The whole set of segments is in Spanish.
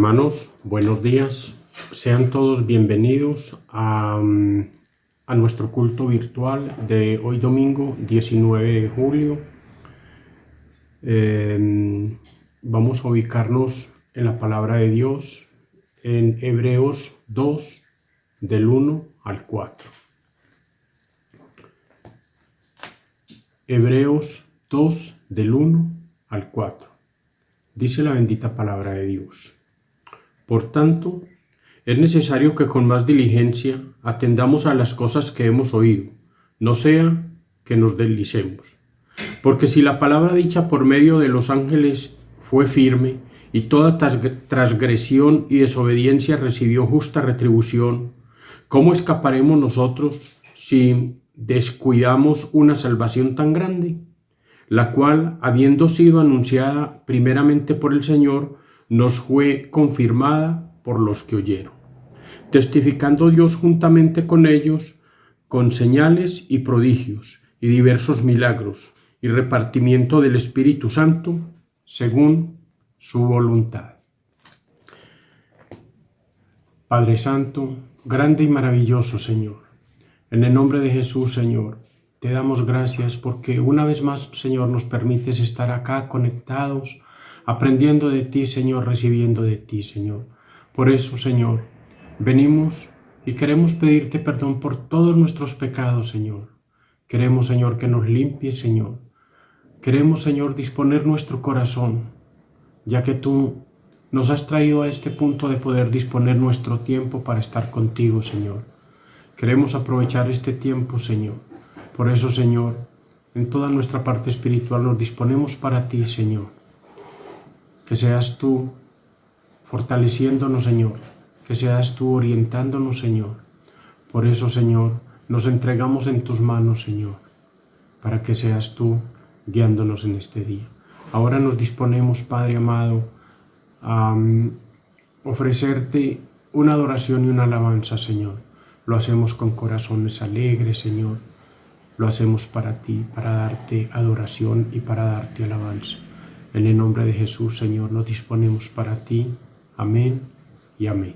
Hermanos, buenos días. Sean todos bienvenidos a nuestro culto virtual de hoy domingo 19 de julio. Vamos a ubicarnos en la palabra de Dios en Hebreos 2 del 1 al 4. Hebreos 2 del 1 al 4. Dice la bendita palabra de Dios. Por tanto, es necesario que con más diligencia atendamos a las cosas que hemos oído, no sea que nos deslicemos. Porque si la palabra dicha por medio de los ángeles fue firme, y toda transgresión y desobediencia recibió justa retribución, ¿cómo escaparemos nosotros si descuidamos una salvación tan grande? La cual, habiendo sido anunciada primeramente por el Señor, nos fue confirmada por los que oyeron, testificando Dios juntamente con ellos, con señales y prodigios, y diversos milagros, y repartimiento del Espíritu Santo, según su voluntad. Padre Santo, grande y maravilloso Señor, en el nombre de Jesús, Señor, te damos gracias porque una vez más, Señor, nos permites estar acá conectados, aprendiendo de ti, Señor, recibiendo de ti, Señor. Por eso, Señor, venimos y queremos pedirte perdón por todos nuestros pecados, Señor. Queremos, Señor, que nos limpies, Señor. Queremos, Señor, disponer nuestro corazón, ya que tú nos has traído a este punto de poder disponer nuestro tiempo para estar contigo, Señor. Queremos aprovechar este tiempo, Señor. Por eso, Señor, en toda nuestra parte espiritual nos disponemos para ti, Señor. Que seas tú fortaleciéndonos, Señor. Que seas tú orientándonos, Señor. Por eso, Señor, nos entregamos en tus manos, Señor, para que seas tú guiándonos en este día. Ahora nos disponemos, Padre amado, a ofrecerte una adoración y una alabanza, Señor. Lo hacemos con corazones alegres, Señor. Lo hacemos para ti, para darte adoración y para darte alabanza. En el nombre de Jesús, Señor, nos disponemos para ti. Amén y amén.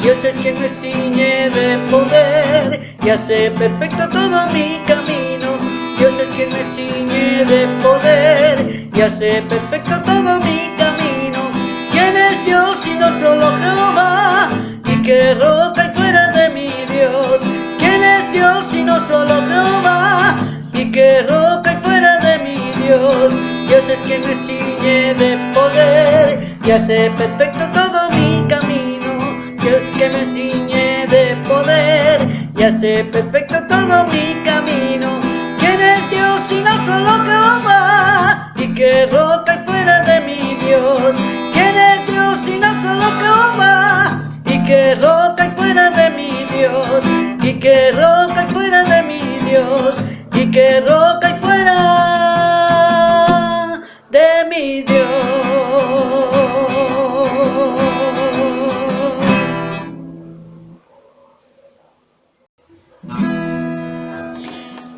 Dios es quien me ciñe de poder y hace perfecto todo mi camino. Dios es quien me ciñe de poder y hace perfecto todo mi camino. ¿Quién es Dios sino solo Jehová? Y qué roca hay fuera de mi Dios. ¿Quién es Dios sino solo Jehová? Y qué roca hay fuera de mi Dios. Dios es quien me ciñe de poder y hace perfecto todo mi camino. Dios que me ciñe de poder y hace perfecto todo mi camino. ¿Quién es Dios sino solo Jehová? Y qué roca hay fuera de mi Dios. ¿Quién es Dios sino solo Jehová? Y qué roca hay fuera de mi Dios. Y qué roca hay fuera de mi Dios. Y qué roca hay fuera de mi Dios.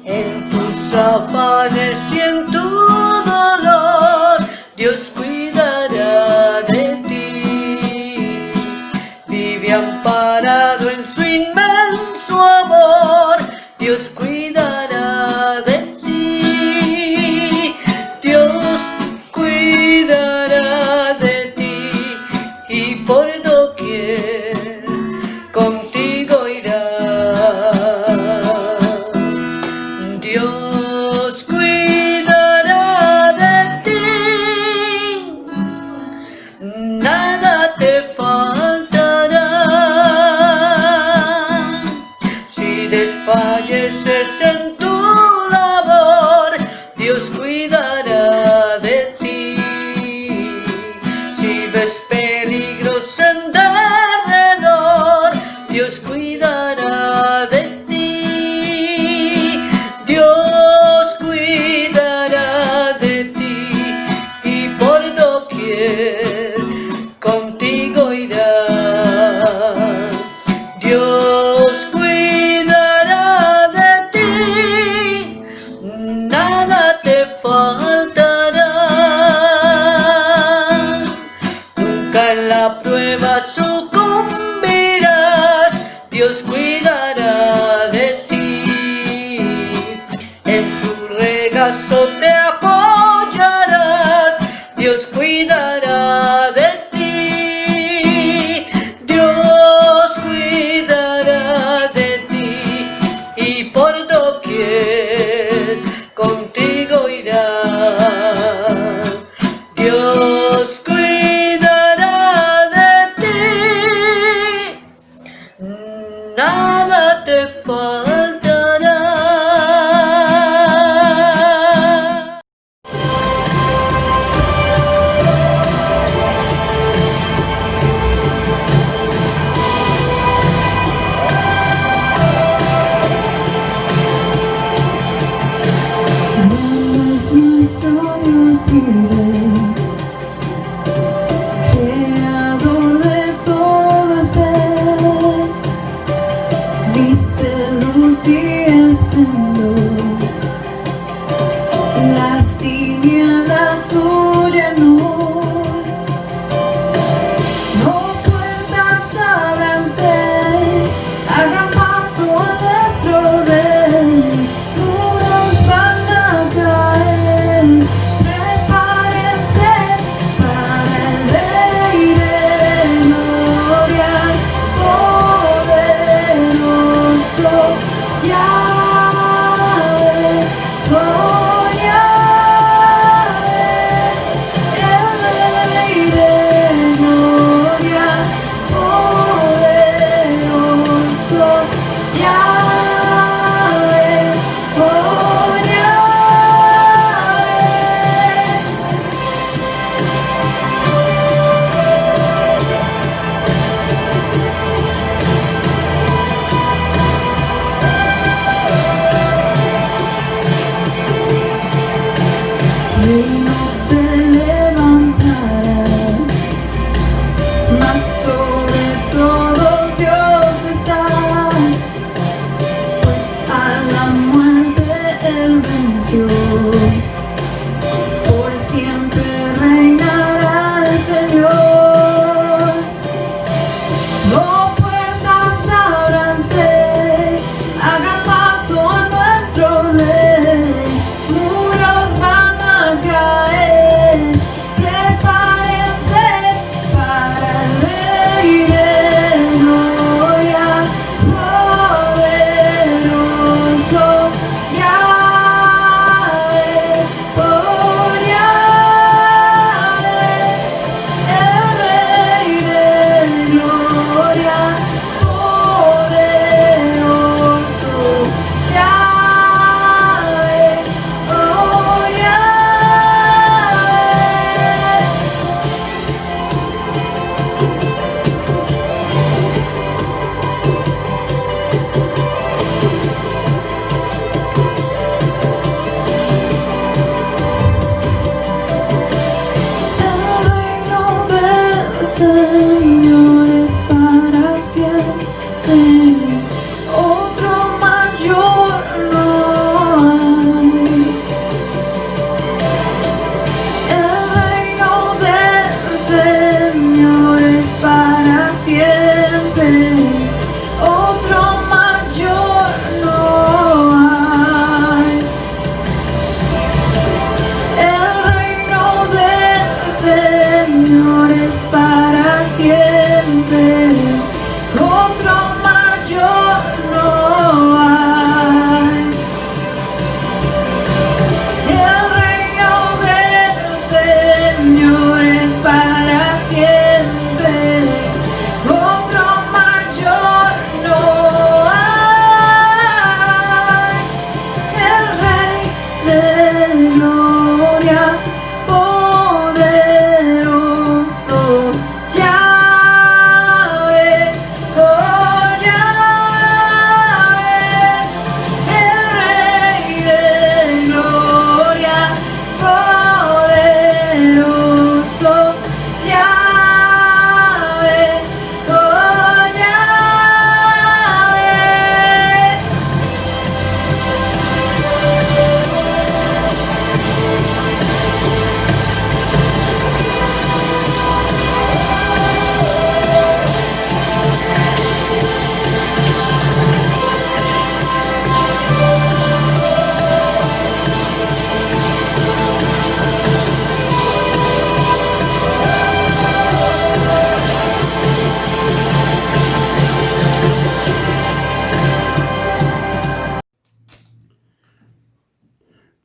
En tus afanes y en tu dolor, Dios cuidará de ti. Vive amparado en su inmenso amor, Dios cuidará de ti. Dios cuidará de ti y por doquier contigo irá. Dios cuidará de ti, nada te faltará. Si desfalleces en tu labor, Dios cuidará de ti. Si ves peligros en derredor, Dios cuidará de ti. Dios cuidará de ti y por doquier contigo irá. Dios cuidará de ti, nada te faltará. Nunca en la prueba sucumbirás, Dios cuidará de ti. En su regazo te apoyarás, Dios cuidará de ti. Dios cuidará de ti y por doquier contigo irá. Dios cuidará de ti, nada te faltará. Creador de todo ser, viste luz y esplendor, las tinieblas huyen hoy, no puertas ábranse, hagan paso a nuestro rey, muros van a caer, prepárense para el Rey de gloria, poderoso Yahweh, oh Yahweh, el Rey de gloria, poderoso Yahweh, oh reinos se levantarán, mas sobre todos Dios está, pues a la muerte Él venció, por siempre reinará el Señor. No puede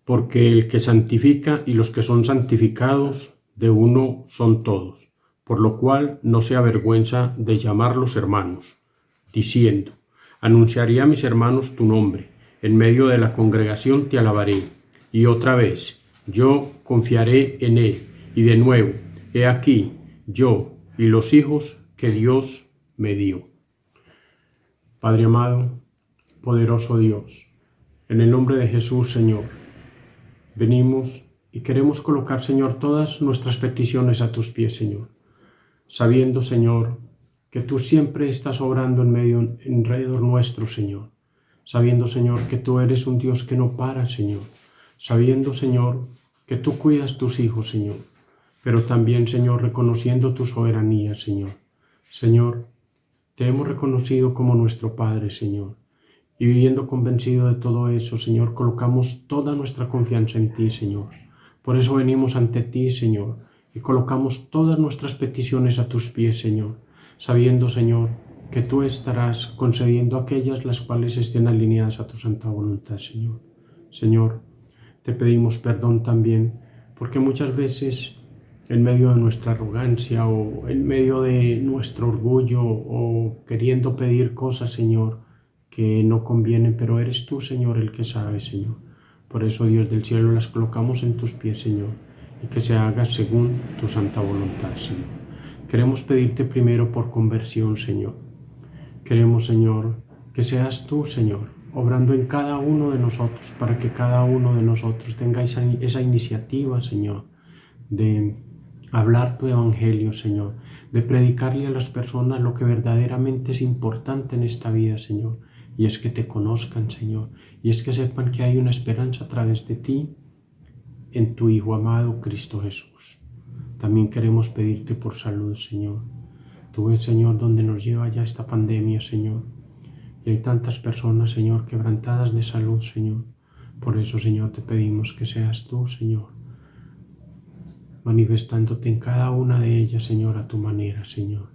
porque el que santifica y los que son santificados de uno son todos, por lo cual no se avergüenza de llamarlos hermanos, diciendo: anunciaré a mis hermanos tu nombre, en medio de la congregación te alabaré. Y otra vez, yo confiaré en él, y de nuevo, he aquí, yo y los hijos que Dios me dio. Padre amado, poderoso Dios, en el nombre de Jesús, Señor, venimos y queremos colocar, Señor, todas nuestras peticiones a tus pies, Señor, sabiendo, Señor, que tú siempre estás obrando alrededor nuestro, Señor, sabiendo, Señor, que tú eres un Dios que no para, Señor, sabiendo, Señor, que tú cuidas tus hijos, Señor, pero también, Señor, reconociendo tu soberanía, Señor. Señor, te hemos reconocido como nuestro Padre, Señor, y viviendo convencido de todo eso, Señor, colocamos toda nuestra confianza en ti, Señor. Por eso venimos ante ti, Señor, y colocamos todas nuestras peticiones a tus pies, Señor, sabiendo, Señor, que tú estarás concediendo aquellas las cuales estén alineadas a tu santa voluntad, Señor. Señor, te pedimos perdón también, porque muchas veces en medio de nuestra arrogancia o en medio de nuestro orgullo o queriendo pedir cosas, Señor, que no convienen, pero eres tú, Señor, el que sabe, Señor. Por eso, Dios del cielo, las colocamos en tus pies, Señor, y que se haga según tu santa voluntad, Señor. Queremos pedirte primero por conversión, Señor. Queremos, Señor, que seas tú, Señor, obrando en cada uno de nosotros, para que cada uno de nosotros tenga esa iniciativa, Señor, de hablar tu evangelio, Señor, de predicarle a las personas lo que verdaderamente es importante en esta vida, Señor, y es que te conozcan, Señor, y es que sepan que hay una esperanza a través de ti en tu Hijo amado, Cristo Jesús. También queremos pedirte por salud, Señor. Tú ves, Señor, dónde nos lleva ya esta pandemia, Señor, y hay tantas personas, Señor, quebrantadas de salud, Señor. Por eso, Señor, te pedimos que seas tú, Señor, manifestándote en cada una de ellas, Señor, a tu manera, Señor.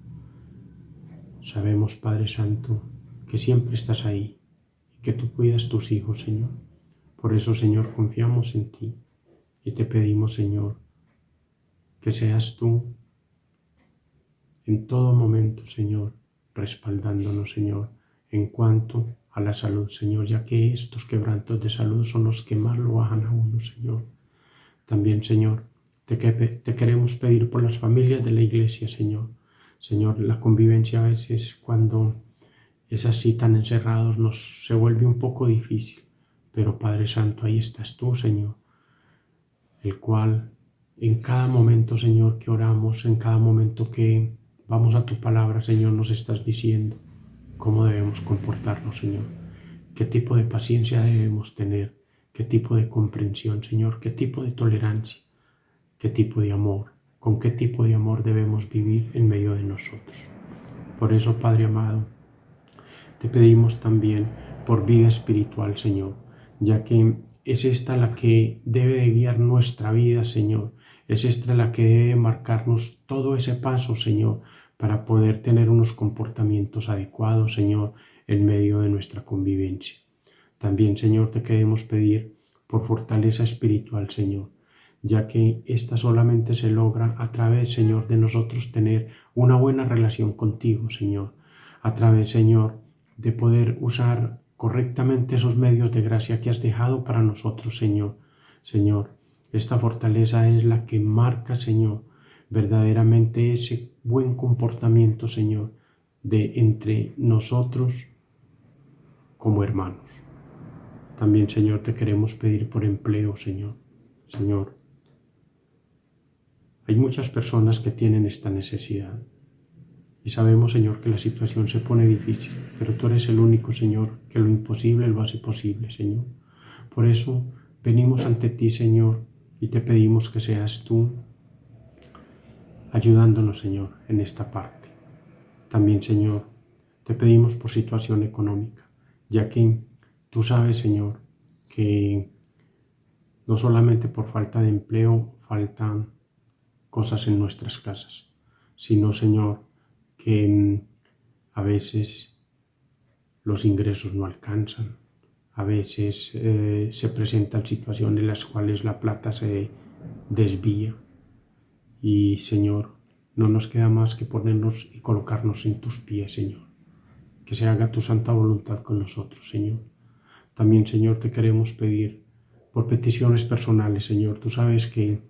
Sabemos, Padre Santo, que siempre estás ahí y que tú cuidas tus hijos, Señor. Por eso, Señor, confiamos en ti y te pedimos, Señor, que seas tú en todo momento, Señor, respaldándonos, Señor, en cuanto a la salud, Señor, ya que estos quebrantos de salud son los que más lo bajan a uno, Señor. También, Señor, te queremos pedir por las familias de la iglesia, Señor. Señor, la convivencia a veces cuando es así tan encerrados se vuelve un poco difícil. Pero Padre Santo, ahí estás tú, Señor, el cual en cada momento, Señor, que oramos, en cada momento que vamos a tu palabra, Señor, nos estás diciendo cómo debemos comportarnos, Señor. Qué tipo de paciencia debemos tener, qué tipo de comprensión, Señor, qué tipo de tolerancia. ¿Qué tipo de amor? ¿Con qué tipo de amor debemos vivir en medio de nosotros? Por eso, Padre amado, te pedimos también por vida espiritual, Señor, ya que es esta la que debe de guiar nuestra vida, Señor. Es esta la que debe marcarnos todo ese paso, Señor, para poder tener unos comportamientos adecuados, Señor, en medio de nuestra convivencia. También, Señor, te queremos pedir por fortaleza espiritual, Señor, ya que esta solamente se logra a través, Señor, de nosotros tener una buena relación contigo, Señor, a través, Señor, de poder usar correctamente esos medios de gracia que has dejado para nosotros, Señor. Señor, esta fortaleza es la que marca, Señor, verdaderamente ese buen comportamiento, Señor, de entre nosotros como hermanos. También, Señor, te queremos pedir por empleo, Señor. Señor, hay muchas personas que tienen esta necesidad y sabemos, Señor, que la situación se pone difícil, pero tú eres el único, Señor, que lo imposible lo hace posible, Señor. Por eso venimos ante ti, Señor, y te pedimos que seas tú ayudándonos, Señor, en esta parte. También, Señor, te pedimos por situación económica, ya que tú sabes, Señor, que no solamente por falta de empleo faltan cosas en nuestras casas, sino, Señor, que a veces los ingresos no alcanzan, A veces se presentan situaciones en las cuales la plata se desvía. Y Señor, no nos queda más que ponernos y colocarnos en tus pies, Señor. Que se haga tu santa voluntad con nosotros, Señor. También, Señor, te queremos pedir por peticiones personales, Señor. Tú sabes que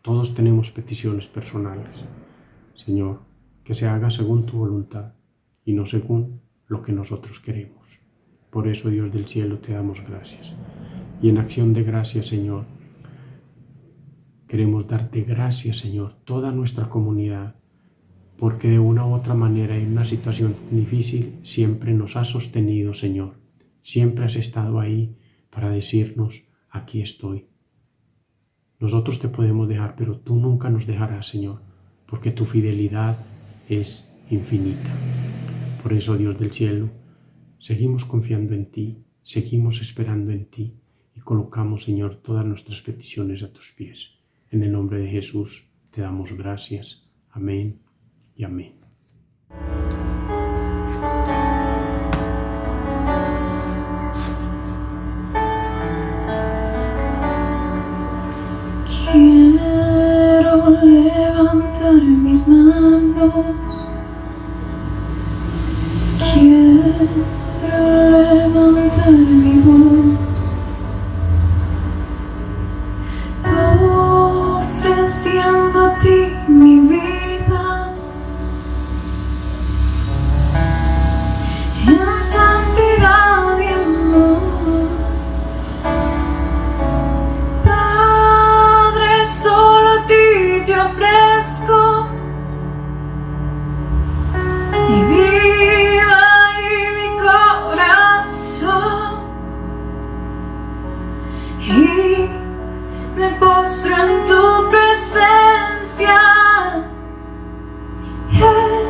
todos tenemos peticiones personales. Señor, que se haga según tu voluntad y no según lo que nosotros queremos. Por eso, Dios del cielo, te damos gracias. Y en acción de gracias, Señor, queremos darte gracias, Señor, toda nuestra comunidad, porque de una u otra manera en una situación difícil siempre nos has sostenido, Señor. Siempre has estado ahí para decirnos, aquí estoy. Nosotros te podemos dejar, pero tú nunca nos dejarás, Señor, porque tu fidelidad es infinita. Por eso, Dios del cielo, seguimos confiando en ti, seguimos esperando en ti y colocamos, Señor, todas nuestras peticiones a tus pies. En el nombre de Jesús te damos gracias. Amén y amén. Quiero levantar mis manos, quiero levantar mi voz, ofreciendo a ti mi vida, en santidad y amor. Solo a ti te ofrezco mi vida y mi corazón, y me postro en tu presencia en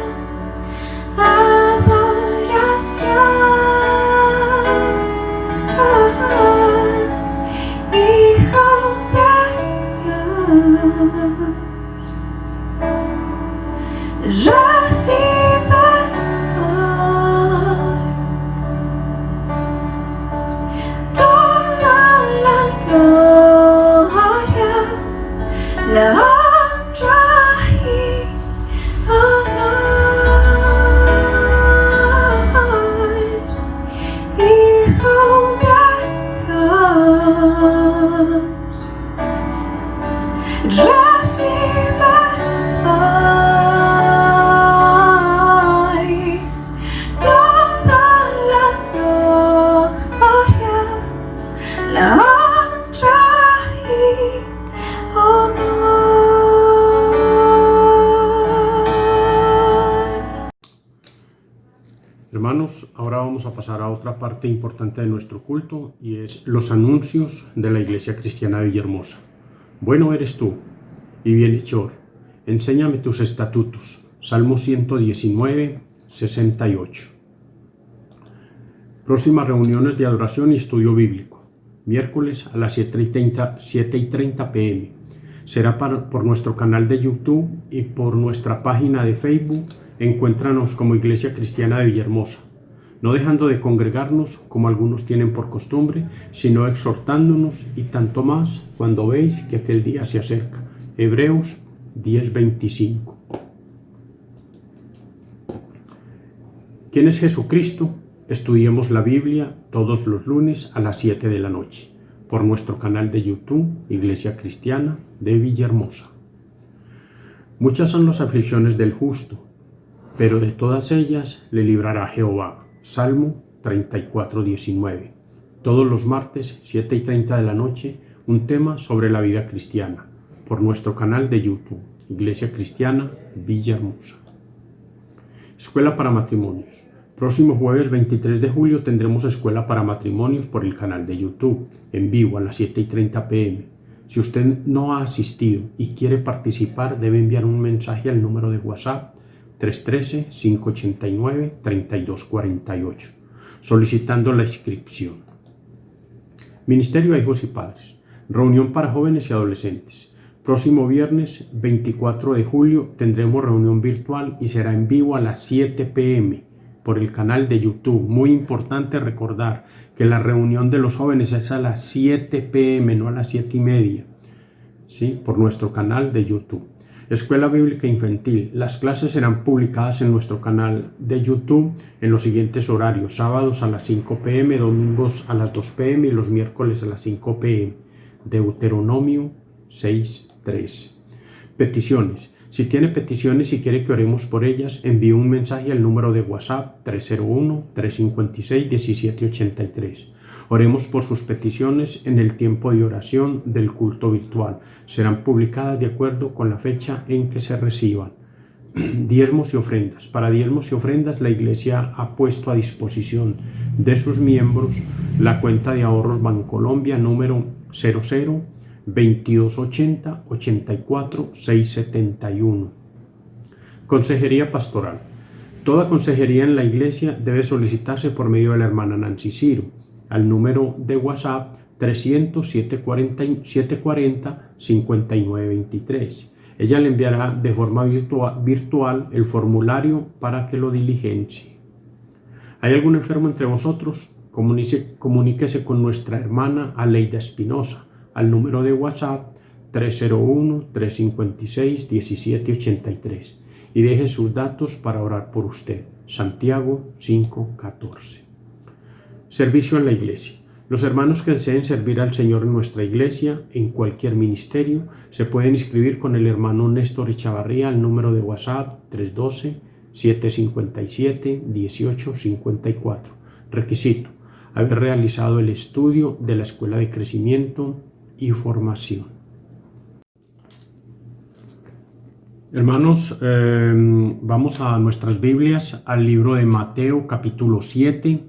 adoración. Recibe hoy toda la gloria, la honra y honor, Hijo de Dios. Recibe hoy toda la gloria, la honra y honor. Hermanos, ahora vamos a pasar a otra parte importante de nuestro culto y es los anuncios de la Iglesia Cristiana de Villahermosa. Bueno eres tú y bienhechor, enséñame tus estatutos. Salmo 119, 68. Próximas reuniones de adoración y estudio bíblico. Miércoles a las 7:30 p.m. Será por nuestro canal de YouTube y por nuestra página de Facebook. Encuéntranos como Iglesia Cristiana de Villahermosa. No dejando de congregarnos como algunos tienen por costumbre, sino exhortándonos, y tanto más cuando veis que aquel día se acerca. Hebreos 10:25. ¿Quién es Jesucristo? Estudiemos la Biblia todos los lunes a las 7 de la noche, por nuestro canal de YouTube, Iglesia Cristiana de Villahermosa. Muchas son las aflicciones del justo, pero de todas ellas le librará Jehová. Salmo 34:19. Todos los martes, 7:30 de la noche, un tema sobre la vida cristiana, por nuestro canal de YouTube, Iglesia Cristiana Villahermosa. Escuela para matrimonios. Próximo jueves 23 de julio tendremos escuela para matrimonios por el canal de YouTube, en vivo a las 7:30 p.m. Si usted no ha asistido y quiere participar, debe enviar un mensaje al número de WhatsApp 313-589-3248, solicitando la inscripción. Ministerio a hijos y padres. Reunión para jóvenes y adolescentes. Próximo viernes 24 de julio tendremos reunión virtual y será en vivo a las 7 p.m. por el canal de YouTube. Muy importante recordar que la reunión de los jóvenes es a las 7 p.m., no a las 7:30, ¿sí? Por nuestro canal de YouTube. Escuela Bíblica Infantil. Las clases serán publicadas en nuestro canal de YouTube en los siguientes horarios: sábados a las 5 p.m., domingos a las 2 p.m. y los miércoles a las 5 p.m. Deuteronomio 6:3. Peticiones. Si tiene peticiones y quiere que oremos por ellas, envíe un mensaje al número de WhatsApp 301-356-1783. Oremos por sus peticiones en el tiempo de oración del culto virtual. Serán publicadas de acuerdo con la fecha en que se reciban. Diezmos y ofrendas. Para diezmos y ofrendas, la Iglesia ha puesto a disposición de sus miembros la cuenta de ahorros Bancolombia número 00-2280-84-671. Consejería pastoral. Toda consejería en la Iglesia debe solicitarse por medio de la hermana Nancy Ciro al número de WhatsApp 300-740-5923. Ella le enviará de forma virtual el formulario para que lo diligencie. ¿Hay algún enfermo entre vosotros? Comuníquese con nuestra hermana Aleida Espinosa al número de WhatsApp 301-356-1783 y deje sus datos para orar por usted. Santiago 5:14. Servicio en la Iglesia. Los hermanos que deseen servir al Señor en nuestra Iglesia, en cualquier ministerio, se pueden inscribir con el hermano Néstor Echavarría al número de WhatsApp 312-757-1854. Requisito: haber realizado el estudio de la Escuela de Crecimiento y Formación. Hermanos, vamos a nuestras Biblias, al libro de Mateo capítulo 7,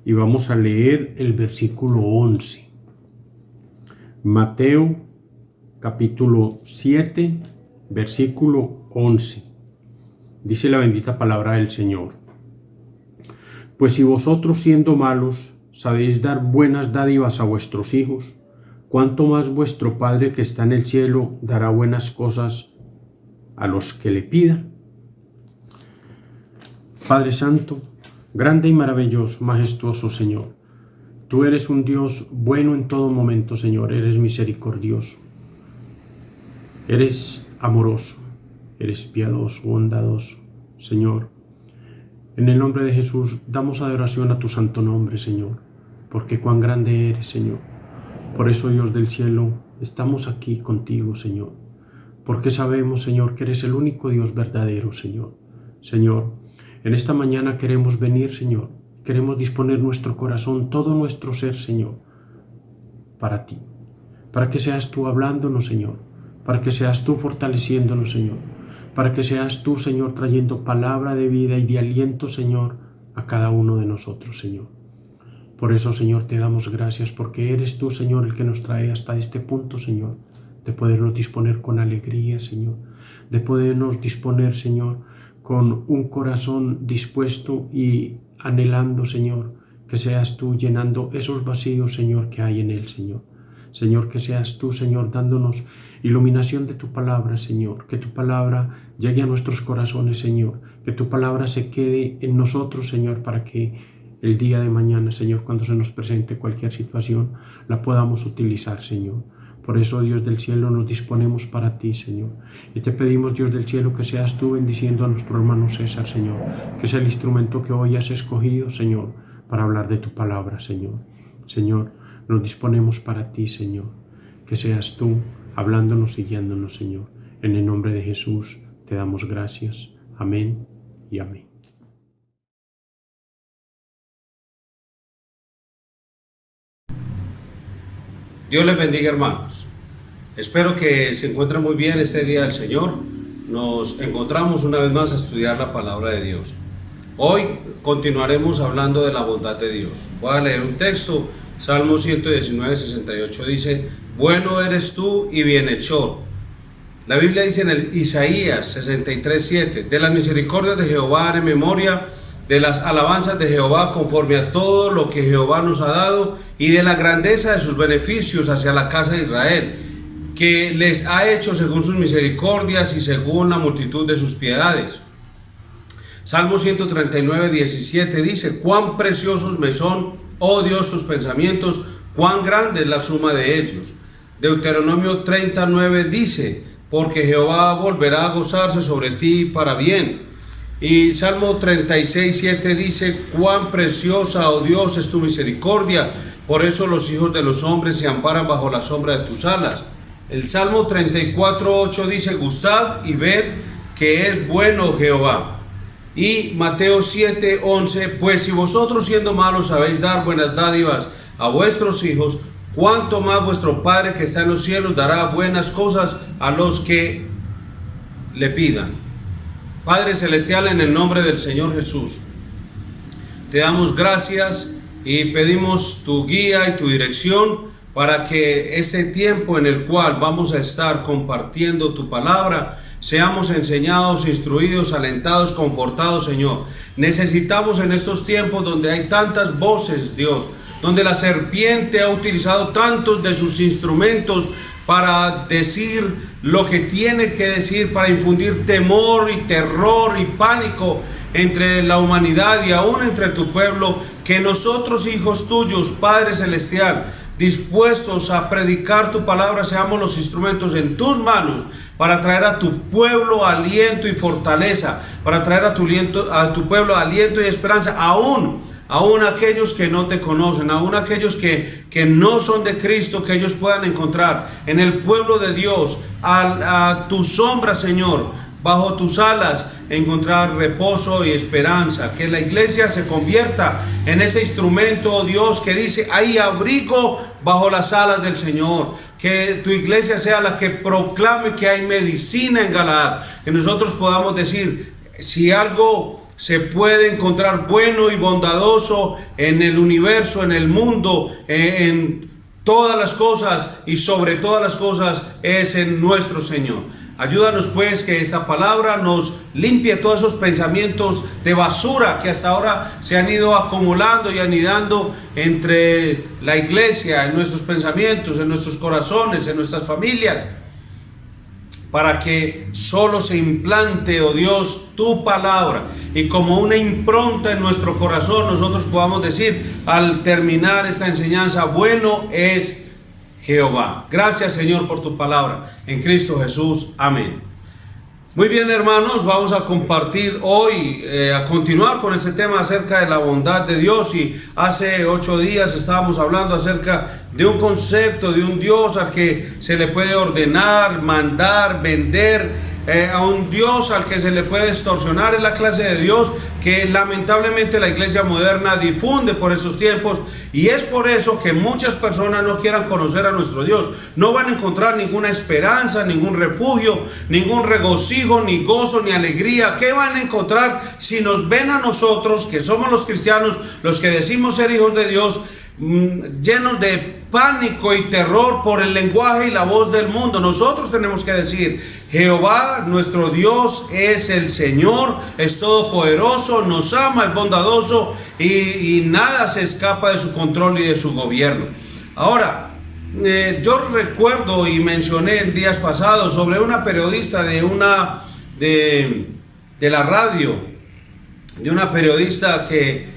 y vamos a leer el versículo 11. Mateo capítulo 7, versículo 11. Dice la bendita palabra del Señor: Pues si vosotros, siendo malos, sabéis dar buenas dádivas a vuestros hijos, ¿cuánto más vuestro Padre que está en el cielo dará buenas cosas a los que le pidan? Padre Santo, grande y maravilloso, majestuoso Señor, tú eres un Dios bueno en todo momento, Señor. Eres misericordioso, eres amoroso, eres piadoso, bondadoso, Señor. En el nombre de Jesús damos adoración a tu santo nombre, Señor, porque cuán grande eres, Señor. Por eso, Dios del cielo, estamos aquí contigo, Señor, porque sabemos, Señor, que eres el único Dios verdadero, Señor. Señor, en esta mañana queremos venir, Señor, queremos disponer nuestro corazón, todo nuestro ser, Señor, para ti, para que seas tú hablándonos, Señor, para que seas tú fortaleciéndonos, Señor, para que seas tú, Señor, trayendo palabra de vida y de aliento, Señor, a cada uno de nosotros, Señor. Por eso, Señor, te damos gracias, porque eres tú, Señor, el que nos trae hasta este punto, Señor, de podernos disponer con alegría, Señor, de podernos disponer, Señor, con un corazón dispuesto y anhelando, Señor, que seas tú llenando esos vacíos, Señor, que hay en él, Señor. Señor, que seas tú, Señor, dándonos iluminación de tu palabra, Señor, que tu palabra llegue a nuestros corazones, Señor, que tu palabra se quede en nosotros, Señor, para que el día de mañana, Señor, cuando se nos presente cualquier situación, la podamos utilizar, Señor. Por eso, Dios del cielo, nos disponemos para ti, Señor. Y te pedimos, Dios del cielo, que seas tú bendiciendo a nuestro hermano César, Señor, que es el instrumento que hoy has escogido, Señor, para hablar de tu palabra, Señor. Señor, nos disponemos para ti, Señor. Que seas tú hablándonos y guiándonos, Señor. En el nombre de Jesús te damos gracias. Amén y amén. Dios les bendiga, hermanos. Espero que se encuentren muy bien este día del Señor. Nos encontramos una vez más a estudiar la palabra de Dios. Hoy continuaremos hablando de la bondad de Dios. Voy a leer un texto, Salmo 119, 68, dice: bueno eres tú y bienhechor. La Biblia dice en el Isaías 63, 7, de las misericordias de Jehová haré memoria, de las alabanzas de Jehová conforme a todo lo que Jehová nos ha dado, y de la grandeza de sus beneficios hacia la casa de Israel, que les ha hecho según sus misericordias y según la multitud de sus piedades. Salmo 139, 17 dice: cuán preciosos me son, oh Dios, tus pensamientos, cuán grande es la suma de ellos. Deuteronomio 39 dice: porque Jehová volverá a gozarse sobre ti para bien. Y Salmo 36, 7 dice: cuán preciosa, oh Dios, es tu misericordia, por eso los hijos de los hombres se amparan bajo la sombra de tus alas. El Salmo 34, 8 dice: gustad y ved que es bueno Jehová. Y Mateo 7, 11: pues si vosotros siendo malos sabéis dar buenas dádivas a vuestros hijos, cuánto más vuestro Padre que está en los cielos dará buenas cosas a los que le pidan. Padre Celestial, en el nombre del Señor Jesús, te damos gracias y pedimos tu guía y tu dirección para que ese tiempo en el cual vamos a estar compartiendo tu palabra, seamos enseñados, instruidos, alentados, confortados, Señor. Necesitamos en estos tiempos donde hay tantas voces, Dios, donde la serpiente ha utilizado tantos de sus instrumentos para decir lo que tiene que decir, para infundir temor y terror y pánico entre la humanidad y aún entre tu pueblo, que nosotros, hijos tuyos, Padre Celestial, dispuestos a predicar tu palabra, seamos los instrumentos en tus manos para traer a tu pueblo aliento y fortaleza, para traer a tu pueblo aliento y esperanza, aún aquellos que no te conocen, aún aquellos que no son de Cristo, que ellos puedan encontrar en el pueblo de Dios, a tu sombra, Señor, bajo tus alas, encontrar reposo y esperanza. Que la iglesia se convierta en ese instrumento, oh Dios, que dice: hay abrigo bajo las alas del Señor. Que tu iglesia sea la que proclame que hay medicina en Galaad. Que nosotros podamos decir: si algo se puede encontrar bueno y bondadoso en el universo, en el mundo, en todas las cosas y sobre todas las cosas, es en nuestro Señor. Ayúdanos pues que esta palabra nos limpie todos esos pensamientos de basura que hasta ahora se han ido acumulando y anidando entre la iglesia, en nuestros pensamientos, en nuestros corazones, en nuestras familias, para que solo se implante, oh Dios, tu palabra, y como una impronta en nuestro corazón nosotros podamos decir al terminar esta enseñanza: bueno es Jehová. Gracias, Señor, por tu palabra en Cristo Jesús. Amén. Muy bien, hermanos, vamos a compartir hoy, a continuar con este tema acerca de la bondad de Dios. Y hace 8 días estábamos hablando acerca de un concepto, de un Dios al que se le puede ordenar, mandar, vender, a un Dios al que se le puede extorsionar. Es la clase de Dios que lamentablemente la iglesia moderna difunde por esos tiempos, y es por eso que muchas personas no quieran conocer a nuestro Dios. No van a encontrar ninguna esperanza, ningún refugio, ningún regocijo, ni gozo, ni alegría. ¿Qué van a encontrar si nos ven a nosotros, que somos los cristianos, los que decimos ser hijos de Dios, llenos de pánico y terror por el lenguaje y la voz del mundo? Nosotros tenemos que decir: Jehová nuestro Dios es el Señor, es todopoderoso, nos ama, es bondadoso, y nada se escapa de su control y de su gobierno. Ahora, yo recuerdo y mencioné en días pasados sobre una periodista de la radio, de una periodista que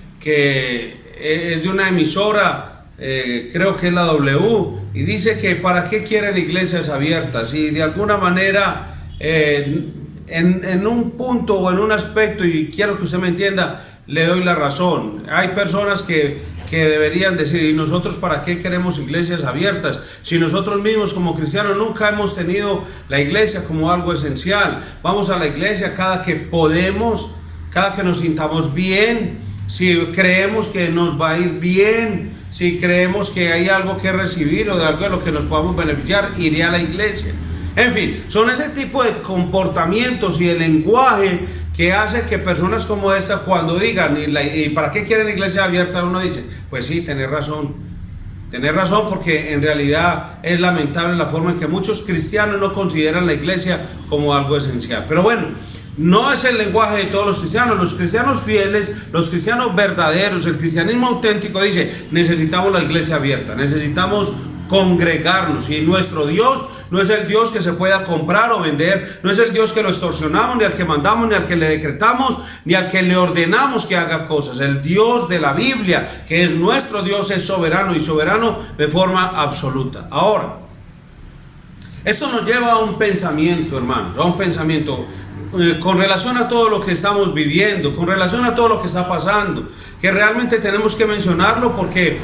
es de una emisora, creo que es la W, y dice que para qué quieren iglesias abiertas. Y de alguna manera, en un punto o en un aspecto, y quiero que usted me entienda, le doy la razón. Hay personas que deberían decir: ¿y nosotros para qué queremos iglesias abiertas? Si nosotros mismos como cristianos nunca hemos tenido la iglesia como algo esencial. Vamos a la iglesia cada que podemos, cada que nos sintamos bien, si creemos que nos va a ir bien, si creemos que hay algo que recibir o de algo de lo que nos podamos beneficiar, iré a la iglesia. En fin, son ese tipo de comportamientos y de lenguaje que hace que personas como esta, cuando digan ¿y para qué quieren iglesia abierta?, uno dice: pues sí, tenés razón, porque en realidad es lamentable la forma en que muchos cristianos no consideran la iglesia como algo esencial. Pero bueno, no es el lenguaje de todos los cristianos fieles, los cristianos verdaderos, el cristianismo auténtico dice: necesitamos la iglesia abierta, necesitamos congregarnos. Y nuestro Dios no es el Dios que se pueda comprar o vender, no es el Dios que lo extorsionamos, ni al que mandamos, ni al que le decretamos, ni al que le ordenamos que haga cosas. El Dios de la Biblia, que es nuestro Dios, es soberano, y soberano de forma absoluta. Ahora, esto nos lleva a un pensamiento, hermanos, a un pensamiento con relación a todo lo que estamos viviendo, con relación a todo lo que está pasando, que realmente tenemos que mencionarlo porque,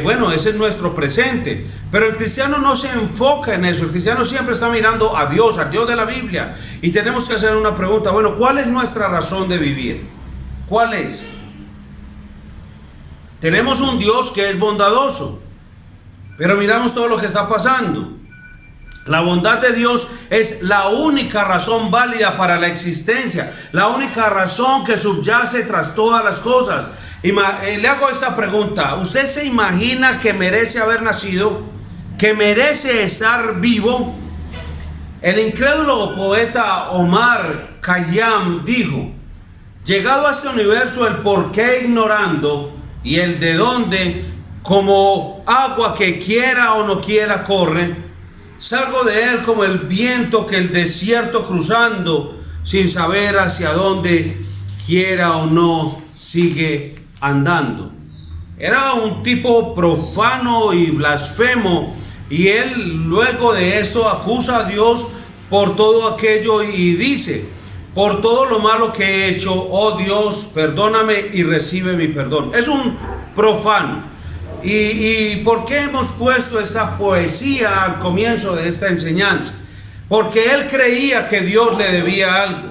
bueno, ese es nuestro presente. Pero el cristiano no se enfoca en eso. El cristiano siempre está mirando a Dios, al Dios de la Biblia. Y tenemos que hacer una pregunta: bueno, ¿cuál es nuestra razón de vivir? ¿Cuál es? Tenemos un Dios que es bondadoso, pero miramos todo lo que está pasando. La bondad de Dios es la única razón válida para la existencia, la única razón que subyace tras todas las cosas. Le hago esta pregunta: ¿usted se imagina que merece haber nacido? ¿Que merece estar vivo? El incrédulo poeta Omar Khayyam dijo: llegado a este universo, el por qué ignorando y el de dónde, como agua que quiera o no quiera corre, salgo de él como el viento que el desierto cruzando, sin saber hacia dónde quiera o no sigue andando. Era un tipo profano y blasfemo, y él luego de eso acusa a Dios por todo aquello y dice: por todo lo malo que he hecho, oh Dios, perdóname y recibe mi perdón. Es un profano. ¿Y por qué hemos puesto esta poesía al comienzo de esta enseñanza? Porque él creía que Dios le debía algo.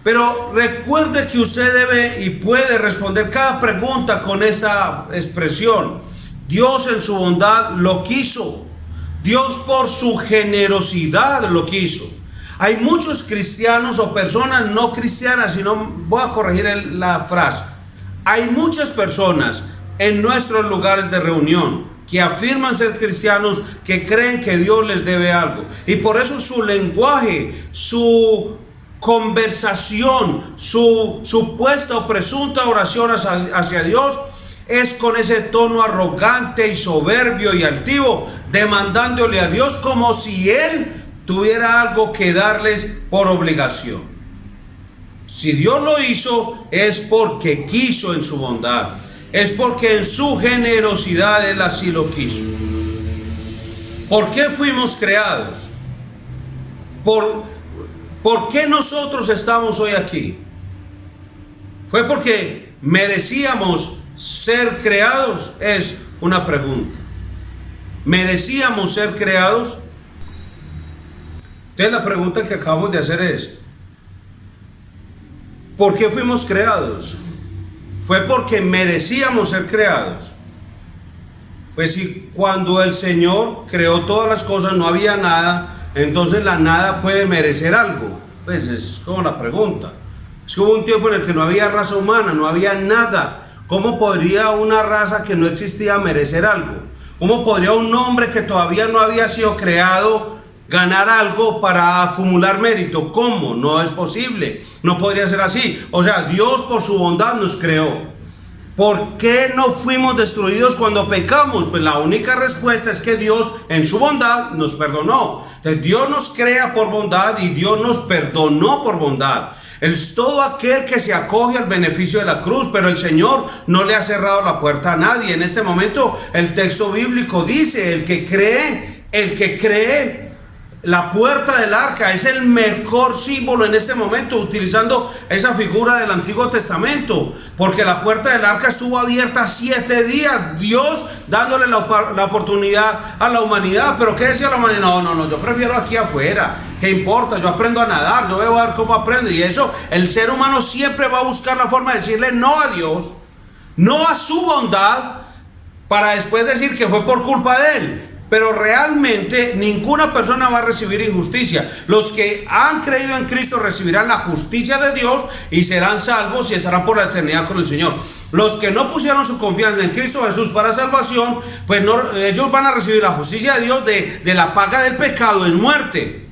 Pero recuerde que usted debe y puede responder cada pregunta con esa expresión: Dios en su bondad lo quiso. Dios por su generosidad lo quiso. Hay muchos cristianos o personas no cristianas, sino voy a corregir la frase. Hay muchas personas en nuestros lugares de reunión que afirman ser cristianos, que creen que Dios les debe algo, y por eso su lenguaje, su conversación, su supuesta o presunta oración hacia Dios es con ese tono arrogante y soberbio y altivo, demandándole a Dios como si Él tuviera algo que darles por obligación. Si Dios lo hizo, es porque quiso en su bondad. Es porque en su generosidad Él así lo quiso. ¿Por qué fuimos creados? ¿Por qué nosotros estamos hoy aquí? ¿Fue porque merecíamos ser creados? Es una pregunta. ¿Merecíamos ser creados? Entonces la pregunta que acabamos de hacer es: ¿por qué fuimos creados? ¿Fue porque merecíamos ser creados? Pues si cuando el Señor creó todas las cosas no había nada, entonces la nada puede merecer algo. Pues es como la pregunta. Es que hubo un tiempo en el que no había raza humana, no había nada. ¿Cómo podría una raza que no existía merecer algo? ¿Cómo podría un hombre que todavía no había sido creado ganar algo para acumular mérito? ¿Cómo? No es posible, no podría ser así. O sea, Dios por su bondad nos creó. ¿Por qué no fuimos destruidos cuando pecamos? Pues la única respuesta es que Dios en su bondad nos perdonó. Dios nos crea por bondad y Dios nos perdonó por bondad. Es todo aquel que se acoge al beneficio de la cruz, pero el Señor no le ha cerrado la puerta a nadie. En este momento el texto bíblico dice: el que cree, la puerta del arca es el mejor símbolo en este momento, utilizando esa figura del Antiguo Testamento, porque la puerta del arca estuvo abierta 7 días, Dios dándole la oportunidad a la humanidad. Pero ¿qué decía la humanidad? No, yo prefiero aquí afuera, ¿qué importa? Yo aprendo a nadar, yo veo a ver cómo aprendo. Y eso, el ser humano siempre va a buscar la forma de decirle no a Dios, no a su bondad, para después decir que fue por culpa de Él. Pero realmente ninguna persona va a recibir injusticia. Los que han creído en Cristo recibirán la justicia de Dios y serán salvos y estarán por la eternidad con el Señor. Los que no pusieron su confianza en Cristo Jesús para salvación, pues no, ellos van a recibir la justicia de Dios de la paga del pecado, es muerte.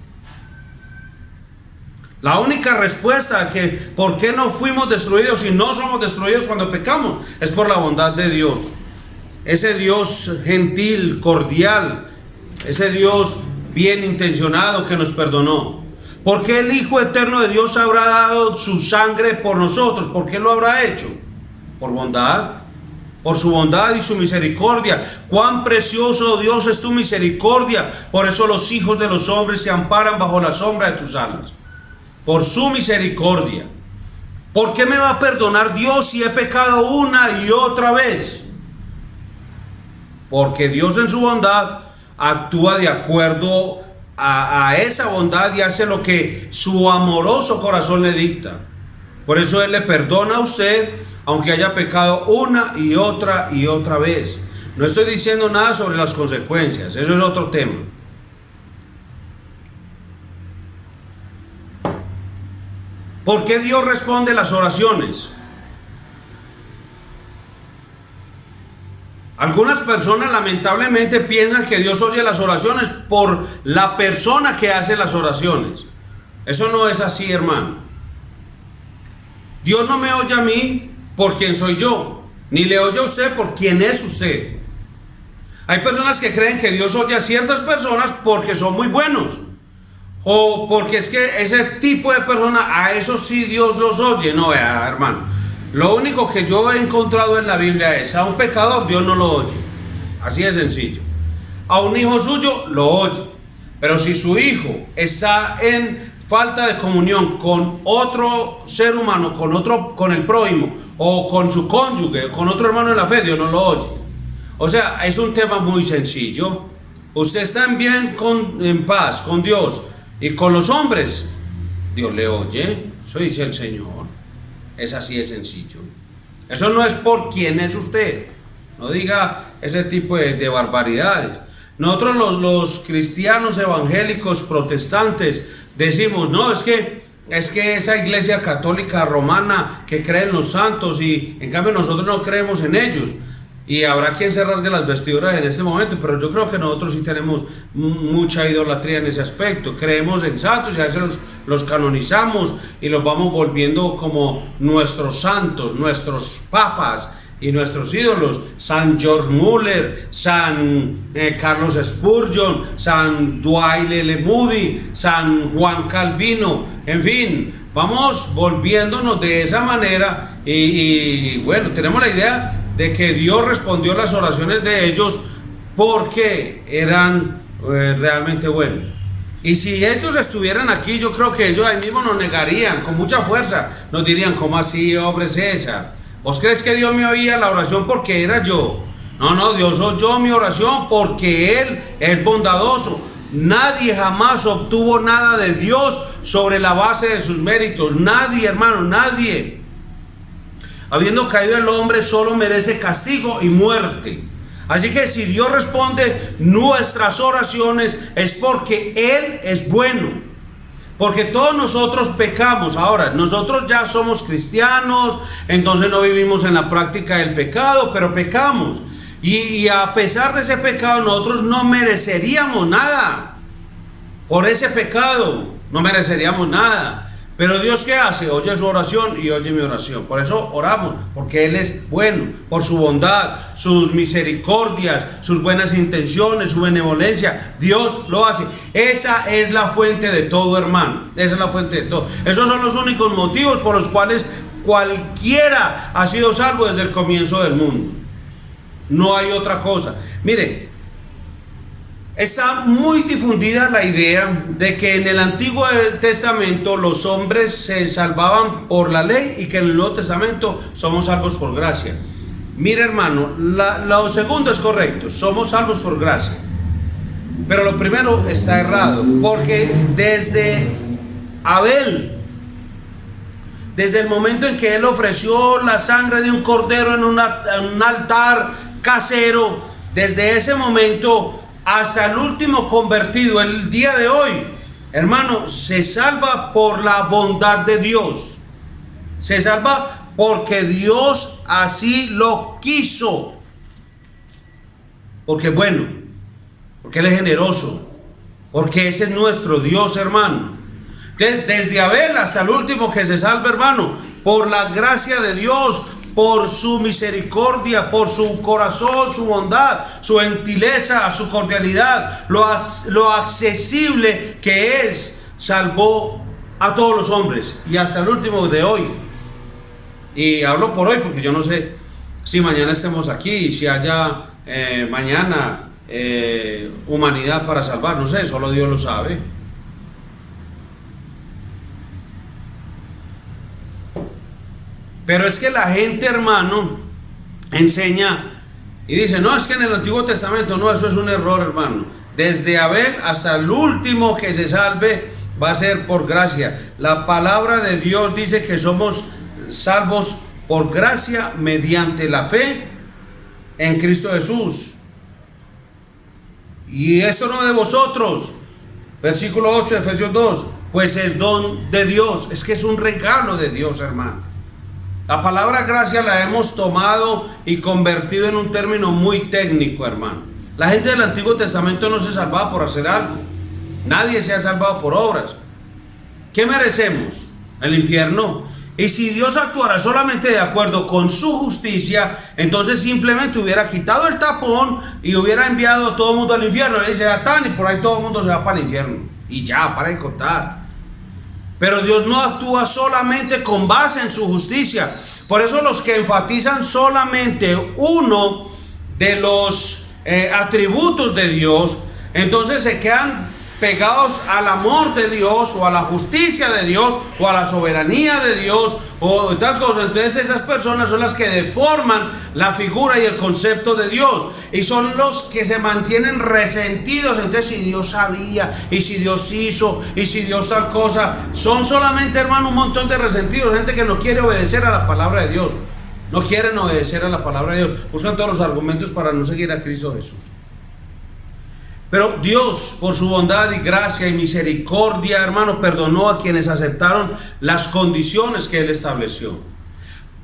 La única respuesta que por qué no fuimos destruidos y no somos destruidos cuando pecamos es por la bondad de Dios. ese Dios gentil, cordial, ese Dios bien intencionado que nos perdonó? ¿Por qué el Hijo Eterno de Dios habrá dado su sangre por nosotros? ¿Por qué lo habrá hecho? Por bondad, por su bondad y su misericordia. Cuán precioso, Dios, es tu misericordia. Por eso los hijos de los hombres se amparan bajo la sombra de tus alas. Por su misericordia. ¿Por qué me va a perdonar Dios si he pecado una y otra vez? Porque Dios en su bondad actúa de acuerdo a esa bondad y hace lo que su amoroso corazón le dicta. Por eso Él le perdona a usted, aunque haya pecado una y otra vez. No estoy diciendo nada sobre las consecuencias, eso es otro tema. ¿Por qué Dios responde las oraciones? Algunas personas lamentablemente piensan que Dios oye las oraciones por la persona que hace las oraciones. Eso no es así, hermano. Dios no me oye a mí por quien soy yo, ni le oye a usted por quien es usted. Hay personas que creen que Dios oye a ciertas personas porque son muy buenos, o porque es que ese tipo de personas, a eso sí Dios los oye. No, hermano. Lo único que yo he encontrado en la Biblia es: a un pecador Dios no lo oye. Así de sencillo. A un hijo suyo lo oye. Pero si su hijo está en falta de comunión con otro ser humano, con el prójimo, o con su cónyuge, con otro hermano de la fe, Dios no lo oye. O sea, es un tema muy sencillo. Usted está en paz con Dios y con los hombres, Dios le oye. Eso dice el Señor. Es así de sencillo. Eso no es por quién es usted. No diga ese tipo de barbaridades. Nosotros los cristianos evangélicos protestantes decimos: no, es que esa iglesia católica romana que cree en los santos, y en cambio nosotros no creemos en ellos. Y habrá quien se rasgue las vestiduras en este momento, pero yo creo que nosotros sí tenemos mucha idolatría en ese aspecto. Creemos en santos y a veces los canonizamos y los vamos volviendo como nuestros santos, nuestros papas y nuestros ídolos. San George Muller, San Carlos Spurgeon, San Dwight L. Moody, San Juan Calvino, en fin, vamos volviéndonos de esa manera y bueno, tenemos la idea de que Dios respondió las oraciones de ellos porque eran realmente buenos. Y si ellos estuvieran aquí, yo creo que ellos ahí mismo nos negarían con mucha fuerza, nos dirían: ¿cómo así, hombre César? ¿Vos crees que Dios me oía la oración porque era yo? No, Dios oyó mi oración porque Él es bondadoso. Nadie jamás obtuvo nada de Dios sobre la base de sus méritos. Nadie, hermano, nadie. Habiendo caído el hombre, solo merece castigo y muerte. Así que si Dios responde nuestras oraciones es porque Él es bueno. Porque todos nosotros pecamos. Ahora, nosotros ya somos cristianos, entonces no vivimos en la práctica del pecado, pero pecamos. Y a pesar de ese pecado, nosotros no mereceríamos nada. Por ese pecado no mereceríamos nada. Pero Dios, ¿qué hace? Oye su oración y oye mi oración. Por eso oramos, porque Él es bueno, por su bondad, sus misericordias, sus buenas intenciones, su benevolencia. Dios lo hace. Esa es la fuente de todo, hermano. Esa es la fuente de todo. Esos son los únicos motivos por los cuales cualquiera ha sido salvo desde el comienzo del mundo. No hay otra cosa. Mire, está muy difundida la idea de que en el Antiguo Testamento los hombres se salvaban por la ley y que en el Nuevo Testamento somos salvos por gracia. Mire, hermano, lo segundo es correcto, somos salvos por gracia. Pero lo primero está errado, porque desde Abel, desde el momento en que él ofreció la sangre de un cordero en un altar casero, desde ese momento hasta el último convertido, el día de hoy, hermano, se salva por la bondad de Dios. Se salva porque Dios así lo quiso. Porque es bueno, porque Él es generoso, porque ese es nuestro Dios, hermano. Desde Abel hasta el último que se salva, hermano, por la gracia de Dios, por su misericordia, por su corazón, su bondad, su gentileza, su cordialidad, lo accesible que es, salvó a todos los hombres y hasta el último de hoy. Y hablo por hoy porque yo no sé si mañana estemos aquí y si haya mañana humanidad para salvar, no sé, solo Dios lo sabe. Pero es que la gente, hermano, enseña y dice, no, es que en el Antiguo Testamento, no, eso es un error, hermano. Desde Abel hasta el último que se salve va a ser por gracia. La palabra de Dios dice que somos salvos por gracia mediante la fe en Cristo Jesús. Y eso no de vosotros. Versículo 8 de Efesios 2, pues es don de Dios. Es que es un regalo de Dios, hermano. La palabra gracia la hemos tomado y convertido en un término muy técnico, hermano. La gente del Antiguo Testamento no se salvaba por hacer algo. Nadie se ha salvado por obras. ¿Qué merecemos? El infierno. Y si Dios actuara solamente de acuerdo con su justicia, entonces simplemente hubiera quitado el tapón y hubiera enviado a todo el mundo al infierno. Le dice, y por ahí todo el mundo se va para el infierno. Y ya, para de contar. Pero Dios no actúa solamente con base en su justicia. Por eso los que enfatizan solamente uno de los atributos de Dios, entonces se quedan pegados al amor de Dios o a la justicia de Dios o a la soberanía de Dios o tal cosa. Entonces esas personas son las que deforman la figura y el concepto de Dios y son los que se mantienen resentidos. Entonces, si Dios sabía y si Dios hizo y si Dios tal cosa, son solamente, hermano, un montón de resentidos, gente que no quiere obedecer a la palabra de Dios, no quieren obedecer a la palabra de Dios, buscan todos los argumentos para no seguir a Cristo Jesús. Pero Dios, por su bondad y gracia y misericordia, hermano, perdonó a quienes aceptaron las condiciones que Él estableció.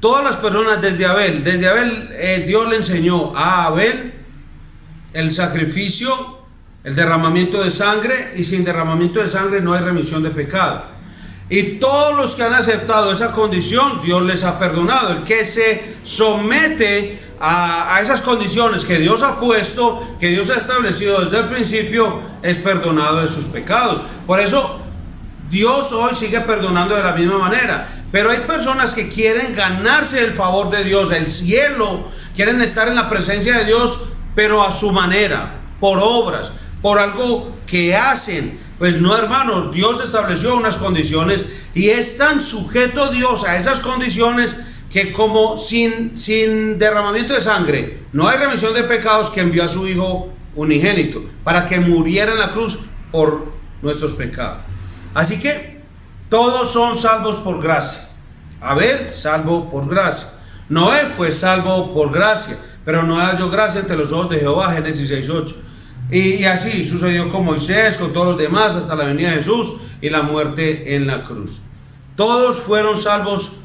Todas las personas desde Abel, Dios le enseñó a Abel el sacrificio, el derramamiento de sangre, y sin derramamiento de sangre no hay remisión de pecado. Y todos los que han aceptado esa condición, Dios les ha perdonado. El que se somete a esas condiciones que Dios ha puesto, que Dios ha establecido desde el principio, es perdonado de sus pecados. Por eso Dios hoy sigue perdonando de la misma manera. Pero hay personas que quieren ganarse el favor de Dios, el cielo, quieren estar en la presencia de Dios, pero a su manera, por obras, por algo que hacen. Pues no, hermano, Dios estableció unas condiciones y es tan sujeto Dios a esas condiciones que como sin derramamiento de sangre no hay remisión de pecados, que envió a su Hijo unigénito para que muriera en la cruz por nuestros pecados. Así que todos son salvos por gracia. Abel, salvo por gracia. Noé fue salvo por gracia, pero no halló gracia ante los ojos de Jehová, Génesis 6:8. Y así sucedió con Moisés, con todos los demás, hasta la venida de Jesús y la muerte en la cruz. Todos fueron salvos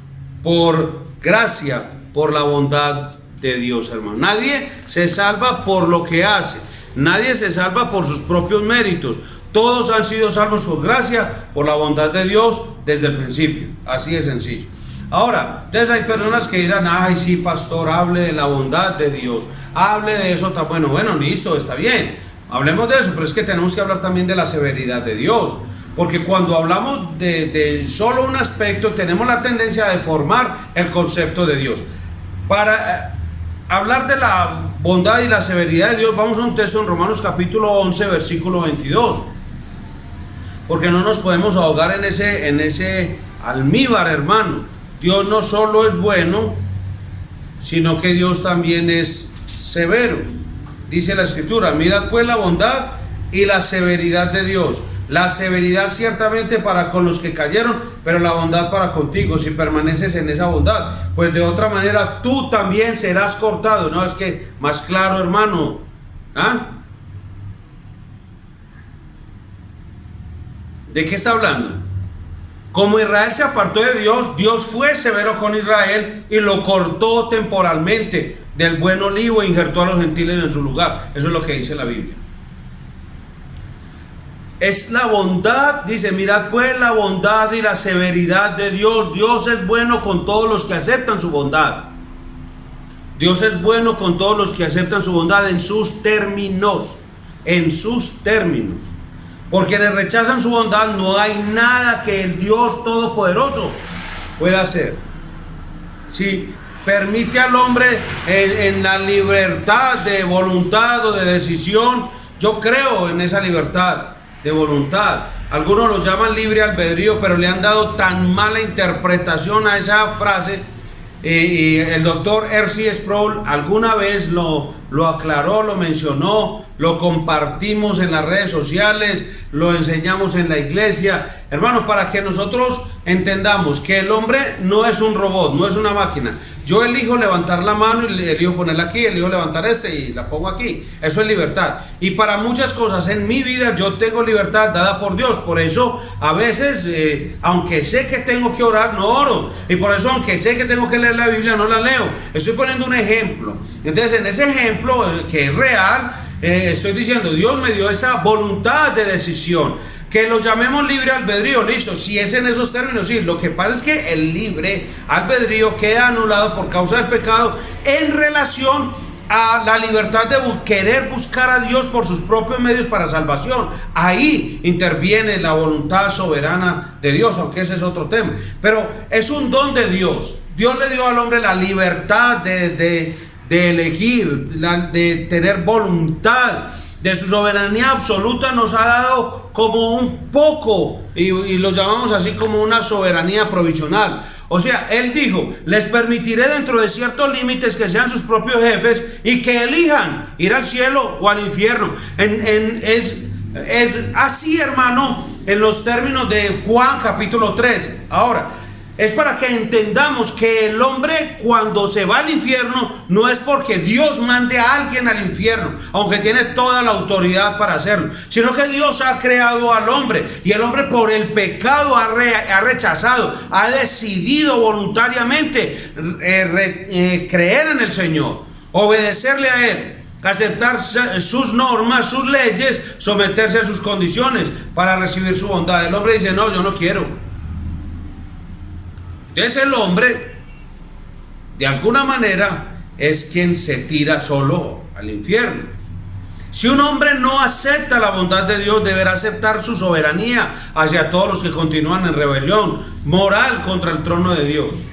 por gracia, por la bondad de Dios, hermano. Nadie se salva por lo que hace, nadie se salva por sus propios méritos. Todos han sido salvos por gracia, por la bondad de Dios desde el principio. Así de sencillo. Ahora, entonces hay personas que dirán, ay sí, pastor, hable de la bondad de Dios, hable de eso. Bueno, listo, está bien, hablemos de eso, pero es que tenemos que hablar también de la severidad de Dios. Porque cuando hablamos de solo un aspecto, tenemos la tendencia a deformar el concepto de Dios. Para hablar de la bondad y la severidad de Dios, vamos a un texto en Romanos capítulo 11, versículo 22. Porque no nos podemos ahogar en ese almíbar, hermano. Dios no solo es bueno, sino que Dios también es severo. Dice la Escritura, mirad pues la bondad y la severidad de Dios. La severidad ciertamente para con los que cayeron, pero la bondad para contigo, si permaneces en esa bondad. Pues de otra manera tú también serás cortado. No, es que más claro, hermano. ¿De qué está hablando? Como Israel se apartó de Dios, Dios fue severo con Israel y lo cortó temporalmente del buen olivo e injertó a los gentiles en su lugar. Eso es lo que dice la Biblia. Es la bondad, dice, mirad pues la bondad y la severidad de Dios. Dios es bueno con todos los que aceptan su bondad. Dios es bueno con todos los que aceptan su bondad en sus términos. En sus términos. Por quienes rechazan su bondad, no hay nada que el Dios Todopoderoso pueda hacer. Si permite al hombre en la libertad de voluntad o de decisión, yo creo en esa libertad de voluntad. Algunos lo llaman libre albedrío, pero le han dado tan mala interpretación a esa frase. Y el doctor R.C. Sproul alguna vez lo aclaró, lo mencionó, lo compartimos en las redes sociales, lo enseñamos en la iglesia. Hermanos, para que nosotros entendamos que el hombre no es un robot, no es una máquina. Yo elijo levantar la mano y elijo ponerla aquí, elijo levantar y la pongo aquí. Eso es libertad. Y para muchas cosas en mi vida yo tengo libertad dada por Dios. Por eso a veces, aunque sé que tengo que orar, no oro. Y por eso, aunque sé que tengo que leer la Biblia, no la leo. Estoy poniendo un ejemplo. Entonces, en ese ejemplo, que es real, estoy diciendo, Dios me dio esa voluntad de decisión. Que lo llamemos libre albedrío, listo, si es en esos términos, sí. Lo que pasa es que el libre albedrío queda anulado por causa del pecado en relación a la libertad de querer buscar a Dios por sus propios medios para salvación. Ahí interviene la voluntad soberana de Dios, aunque ese es otro tema. Pero es un don de Dios. Dios le dio al hombre la libertad de elegir, de tener voluntad. De su soberanía absoluta nos ha dado como un poco, y lo llamamos así, como una soberanía provisional. O sea, Él dijo, les permitiré dentro de ciertos límites que sean sus propios jefes y que elijan ir al cielo o al infierno. Es así, hermano, en los términos de Juan capítulo 3. Ahora, es para que entendamos que el hombre, cuando se va al infierno, no es porque Dios mande a alguien al infierno, aunque tiene toda la autoridad para hacerlo, sino que Dios ha creado al hombre, y el hombre, por el pecado, ha rechazado, ha decidido voluntariamente creer en el Señor, obedecerle a Él, aceptar sus normas, sus leyes, someterse a sus condiciones para recibir su bondad. El hombre dice, no, yo no quiero. Entonces el hombre, de alguna manera, es quien se tira solo al infierno. Si un hombre no acepta la bondad de Dios, deberá aceptar su soberanía hacia todos los que continúan en rebelión moral contra el trono de Dios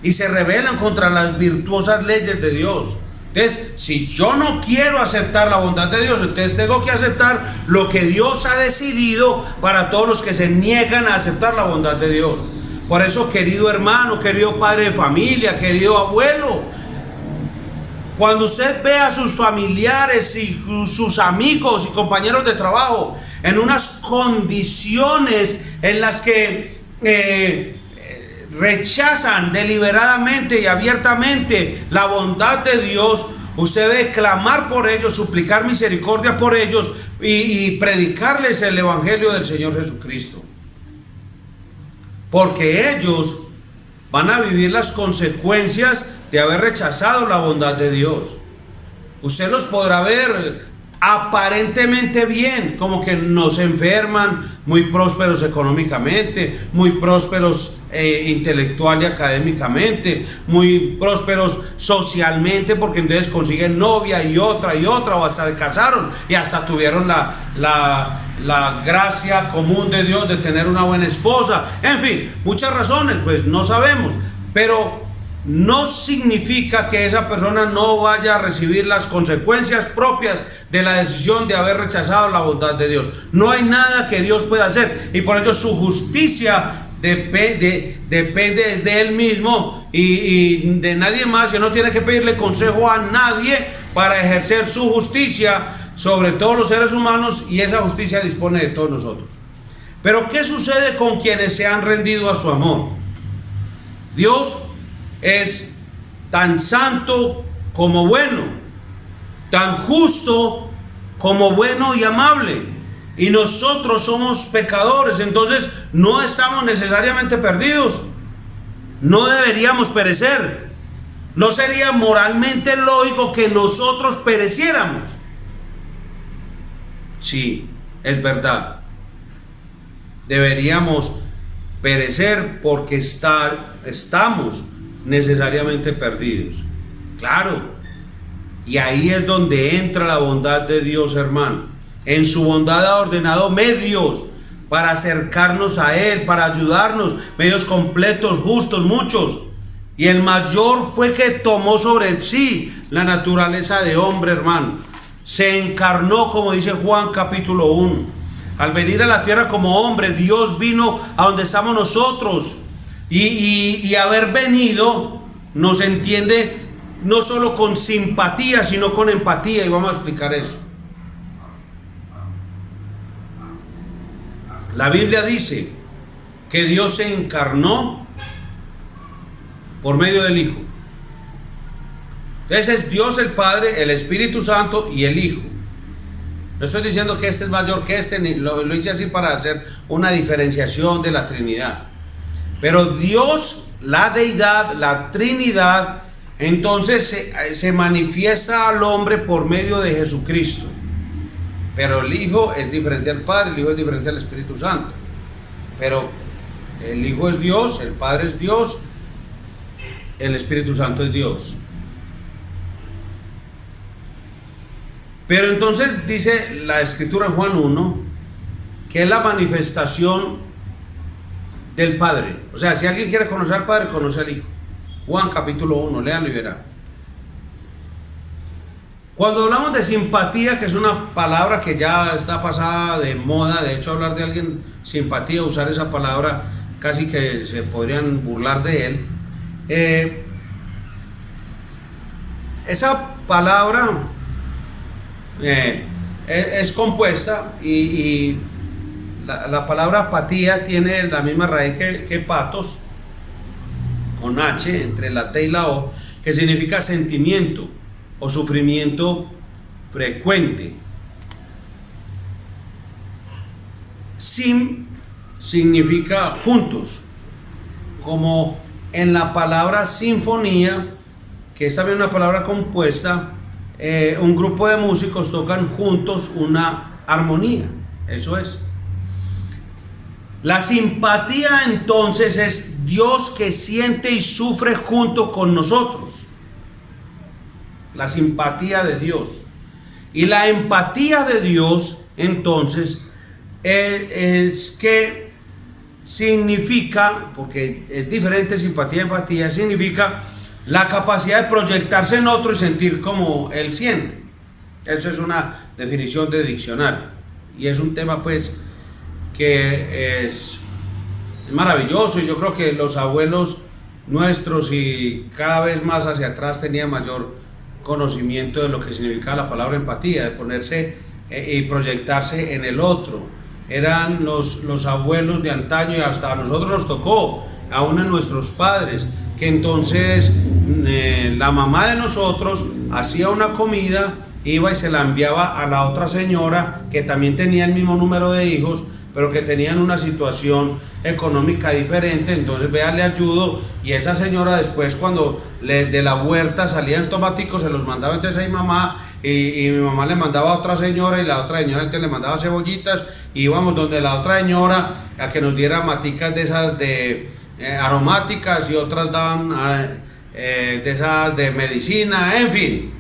y se rebelan contra las virtuosas leyes de Dios. Entonces, si yo no quiero aceptar la bondad de Dios, entonces tengo que aceptar lo que Dios ha decidido para todos los que se niegan a aceptar la bondad de Dios. Por eso, querido hermano, querido padre de familia, querido abuelo, cuando usted ve a sus familiares y sus amigos y compañeros de trabajo en unas condiciones en las que rechazan deliberadamente y abiertamente la bondad de Dios, usted debe clamar por ellos, suplicar misericordia por ellos y predicarles el evangelio del Señor Jesucristo. Porque ellos van a vivir las consecuencias de haber rechazado la bondad de Dios. Usted los podrá ver aparentemente bien, como que no se enferman, muy prósperos económicamente, muy prósperos intelectual y académicamente, muy prósperos socialmente, porque entonces consiguen novia y otra, o hasta se casaron y hasta tuvieron la gracia común de Dios de tener una buena esposa. En fin, muchas razones, pues no sabemos, pero no significa que esa persona no vaya a recibir las consecuencias propias de la decisión de haber rechazado la bondad de Dios. No hay nada que Dios pueda hacer, y por ello su justicia depende de Él mismo y de nadie más. Y no tiene que pedirle consejo a nadie para ejercer su justicia sobre todos los seres humanos, y esa justicia dispone de todos nosotros. Pero ¿qué sucede con quienes se han rendido a su amor? Dios es tan santo como bueno, tan justo como bueno y amable, y nosotros somos pecadores. Entonces no estamos necesariamente perdidos, no deberíamos perecer. No sería moralmente lógico que nosotros pereciéramos. Sí, es verdad, deberíamos perecer porque estamos necesariamente perdidos. Claro. Y ahí es donde entra la bondad de Dios, hermano. En su bondad ha ordenado medios para acercarnos a Él, para ayudarnos, medios completos, justos, muchos. Y el mayor fue que tomó sobre sí la naturaleza de hombre, hermano. Se encarnó, como dice Juan capítulo 1. Al venir a la tierra como hombre, Dios vino a donde estamos nosotros. Y haber venido nos entiende no solo con simpatía, sino con empatía. Y vamos a explicar eso. La Biblia dice que Dios se encarnó por medio del Hijo. Entonces es Dios el Padre, el Espíritu Santo y el Hijo. No estoy diciendo que este es mayor que este, lo hice así para hacer una diferenciación de la Trinidad. Pero Dios, la deidad, la Trinidad, entonces se manifiesta al hombre por medio de Jesucristo. Pero el Hijo es diferente al Padre, el Hijo es diferente al Espíritu Santo. Pero el Hijo es Dios, el Padre es Dios, el Espíritu Santo es Dios. Pero entonces dice la Escritura en Juan 1 que es la manifestación del Padre. O sea, si alguien quiere conocer al Padre, conoce al Hijo. Juan capítulo 1, léanlo y verá. Cuando hablamos de simpatía, que es una palabra que ya está pasada de moda, de hecho hablar de alguien simpatía, usar esa palabra, casi que se podrían burlar de él. Esa palabra es compuesta y la palabra apatía tiene la misma raíz que patos, con H entre la T y la O, que significa sentimiento o sufrimiento frecuente. Sim significa juntos, como en la palabra sinfonía, que es también una palabra compuesta. Un grupo de músicos tocan juntos una armonía, eso es. La simpatía entonces es Dios que siente y sufre junto con nosotros. La simpatía de Dios. Y la empatía de Dios entonces es que significa, porque es diferente simpatía y empatía, significa la capacidad de proyectarse en otro y sentir como él siente. Eso es una definición de diccionario. Y es un tema pues que es maravilloso. Y yo creo que los abuelos nuestros y cada vez más hacia atrás tenían mayor conocimiento de lo que significa la palabra empatía, de ponerse y proyectarse en el otro. Eran los abuelos de antaño y hasta a nosotros nos tocó, aún a nuestros padres, que entonces la mamá de nosotros hacía una comida, iba y se la enviaba a la otra señora que también tenía el mismo número de hijos, pero que tenían una situación económica diferente. Entonces vea, le ayudo, y esa señora después cuando de la huerta salían tomaticos se los mandaba entonces a mi mamá, y mi mamá le mandaba a otra señora, y la otra señora entonces le mandaba cebollitas, y íbamos donde la otra señora a que nos diera maticas de esas de aromáticas, y otras daban de esas de medicina, en fin.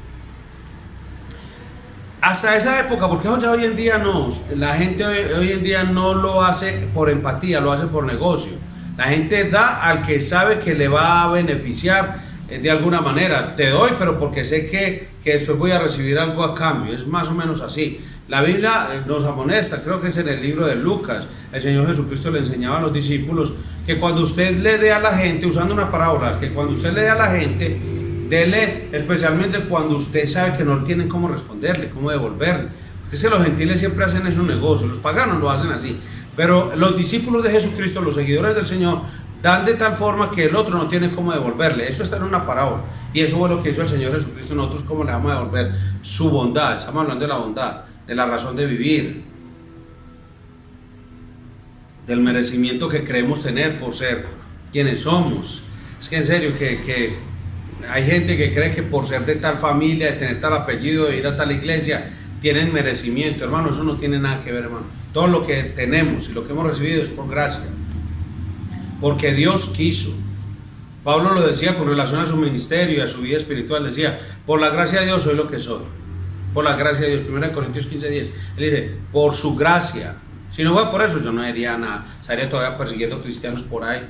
Hasta esa época, porque ya hoy en día no, la gente hoy en día no lo hace por empatía, lo hace por negocio. La gente da al que sabe que le va a beneficiar de alguna manera. Te doy, pero porque sé que después voy a recibir algo a cambio. Es más o menos así. La Biblia nos amonesta, creo que es en el libro de Lucas. El Señor Jesucristo le enseñaba a los discípulos que cuando usted le dé a la gente, usando una parábola, que cuando usted le dé a la gente, dele especialmente cuando usted sabe que no tienen cómo responderle, cómo devolverle. Es que los gentiles siempre hacen esos negocios, los paganos lo hacen así, pero los discípulos de Jesucristo, los seguidores del Señor, dan de tal forma que el otro no tiene cómo devolverle. Eso está en una parábola, y eso fue lo que hizo el Señor Jesucristo. Nosotros cómo le vamos a devolver su bondad. Estamos hablando de la bondad, de la razón de vivir, del merecimiento que creemos tener por ser quienes somos. Es que en serio que hay gente que cree que por ser de tal familia, de tener tal apellido, de ir a tal iglesia, tienen merecimiento. Hermano, eso no tiene nada que ver, hermano. Todo lo que tenemos y lo que hemos recibido es por gracia, porque Dios quiso, Pablo lo decía con relación a su ministerio y a su vida espiritual, decía, por la gracia de Dios soy lo que soy. Por la gracia de Dios, 1 Corintios 15:10. Él dice, por su gracia. Si no fuera por eso, yo no haría nada. Estaría todavía persiguiendo cristianos por ahí,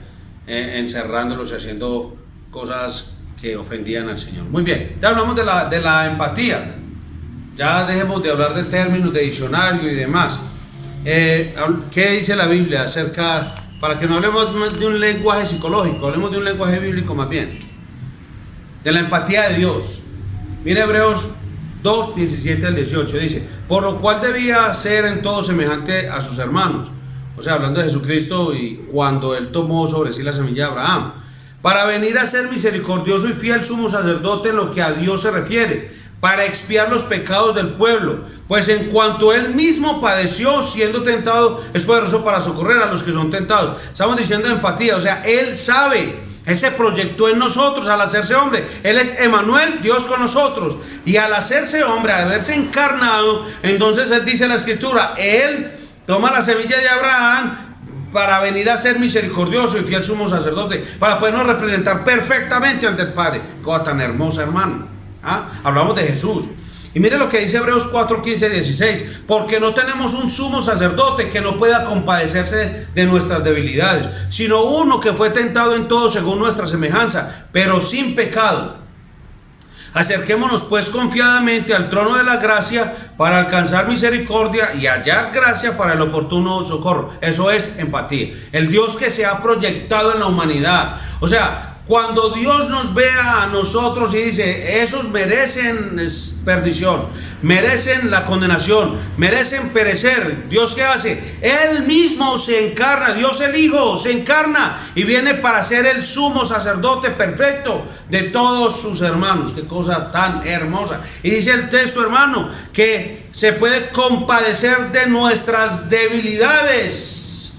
encerrándolos y haciendo cosas que ofendían al Señor. Muy bien, ya hablamos de la empatía. Ya dejemos de hablar de términos, de diccionario y demás. ¿Qué dice la Biblia acerca, para que no hablemos de un lenguaje psicológico, hablemos de un lenguaje bíblico más bien, de la empatía de Dios? Mira Hebreos 2, 17 al 18, dice, por lo cual debía ser en todo semejante a sus hermanos, o sea, hablando de Jesucristo y cuando Él tomó sobre sí la semilla de Abraham, para venir a ser misericordioso y fiel sumo sacerdote en lo que a Dios se refiere, para expiar los pecados del pueblo, pues en cuanto Él mismo padeció siendo tentado, es poderoso para socorrer a los que son tentados. Estamos diciendo empatía, o sea, Él sabe. Él se proyectó en nosotros al hacerse hombre. Él es Emmanuel, Dios con nosotros. Y al hacerse hombre, al haberse encarnado, entonces Él dice en la Escritura, Él toma la semilla de Abraham para venir a ser misericordioso y fiel sumo sacerdote, para podernos representar perfectamente ante el Padre. Cosa tan hermosa, hermano. Hablamos de Jesús. Y mire lo que dice Hebreos 4, 15, 16. Porque no tenemos un sumo sacerdote que no pueda compadecerse de nuestras debilidades, sino uno que fue tentado en todo según nuestra semejanza, pero sin pecado. Acerquémonos pues confiadamente al trono de la gracia para alcanzar misericordia y hallar gracia para el oportuno socorro. Eso es empatía. El Dios que se ha proyectado en la humanidad. O sea, cuando Dios nos vea a nosotros y dice, esos merecen perdición, merecen la condenación, merecen perecer, ¿Dios qué hace? Él mismo se encarna, Dios el Hijo se encarna y viene para ser el sumo sacerdote perfecto de todos sus hermanos. Qué cosa tan hermosa. Y dice el texto, hermano, que se puede compadecer de nuestras debilidades,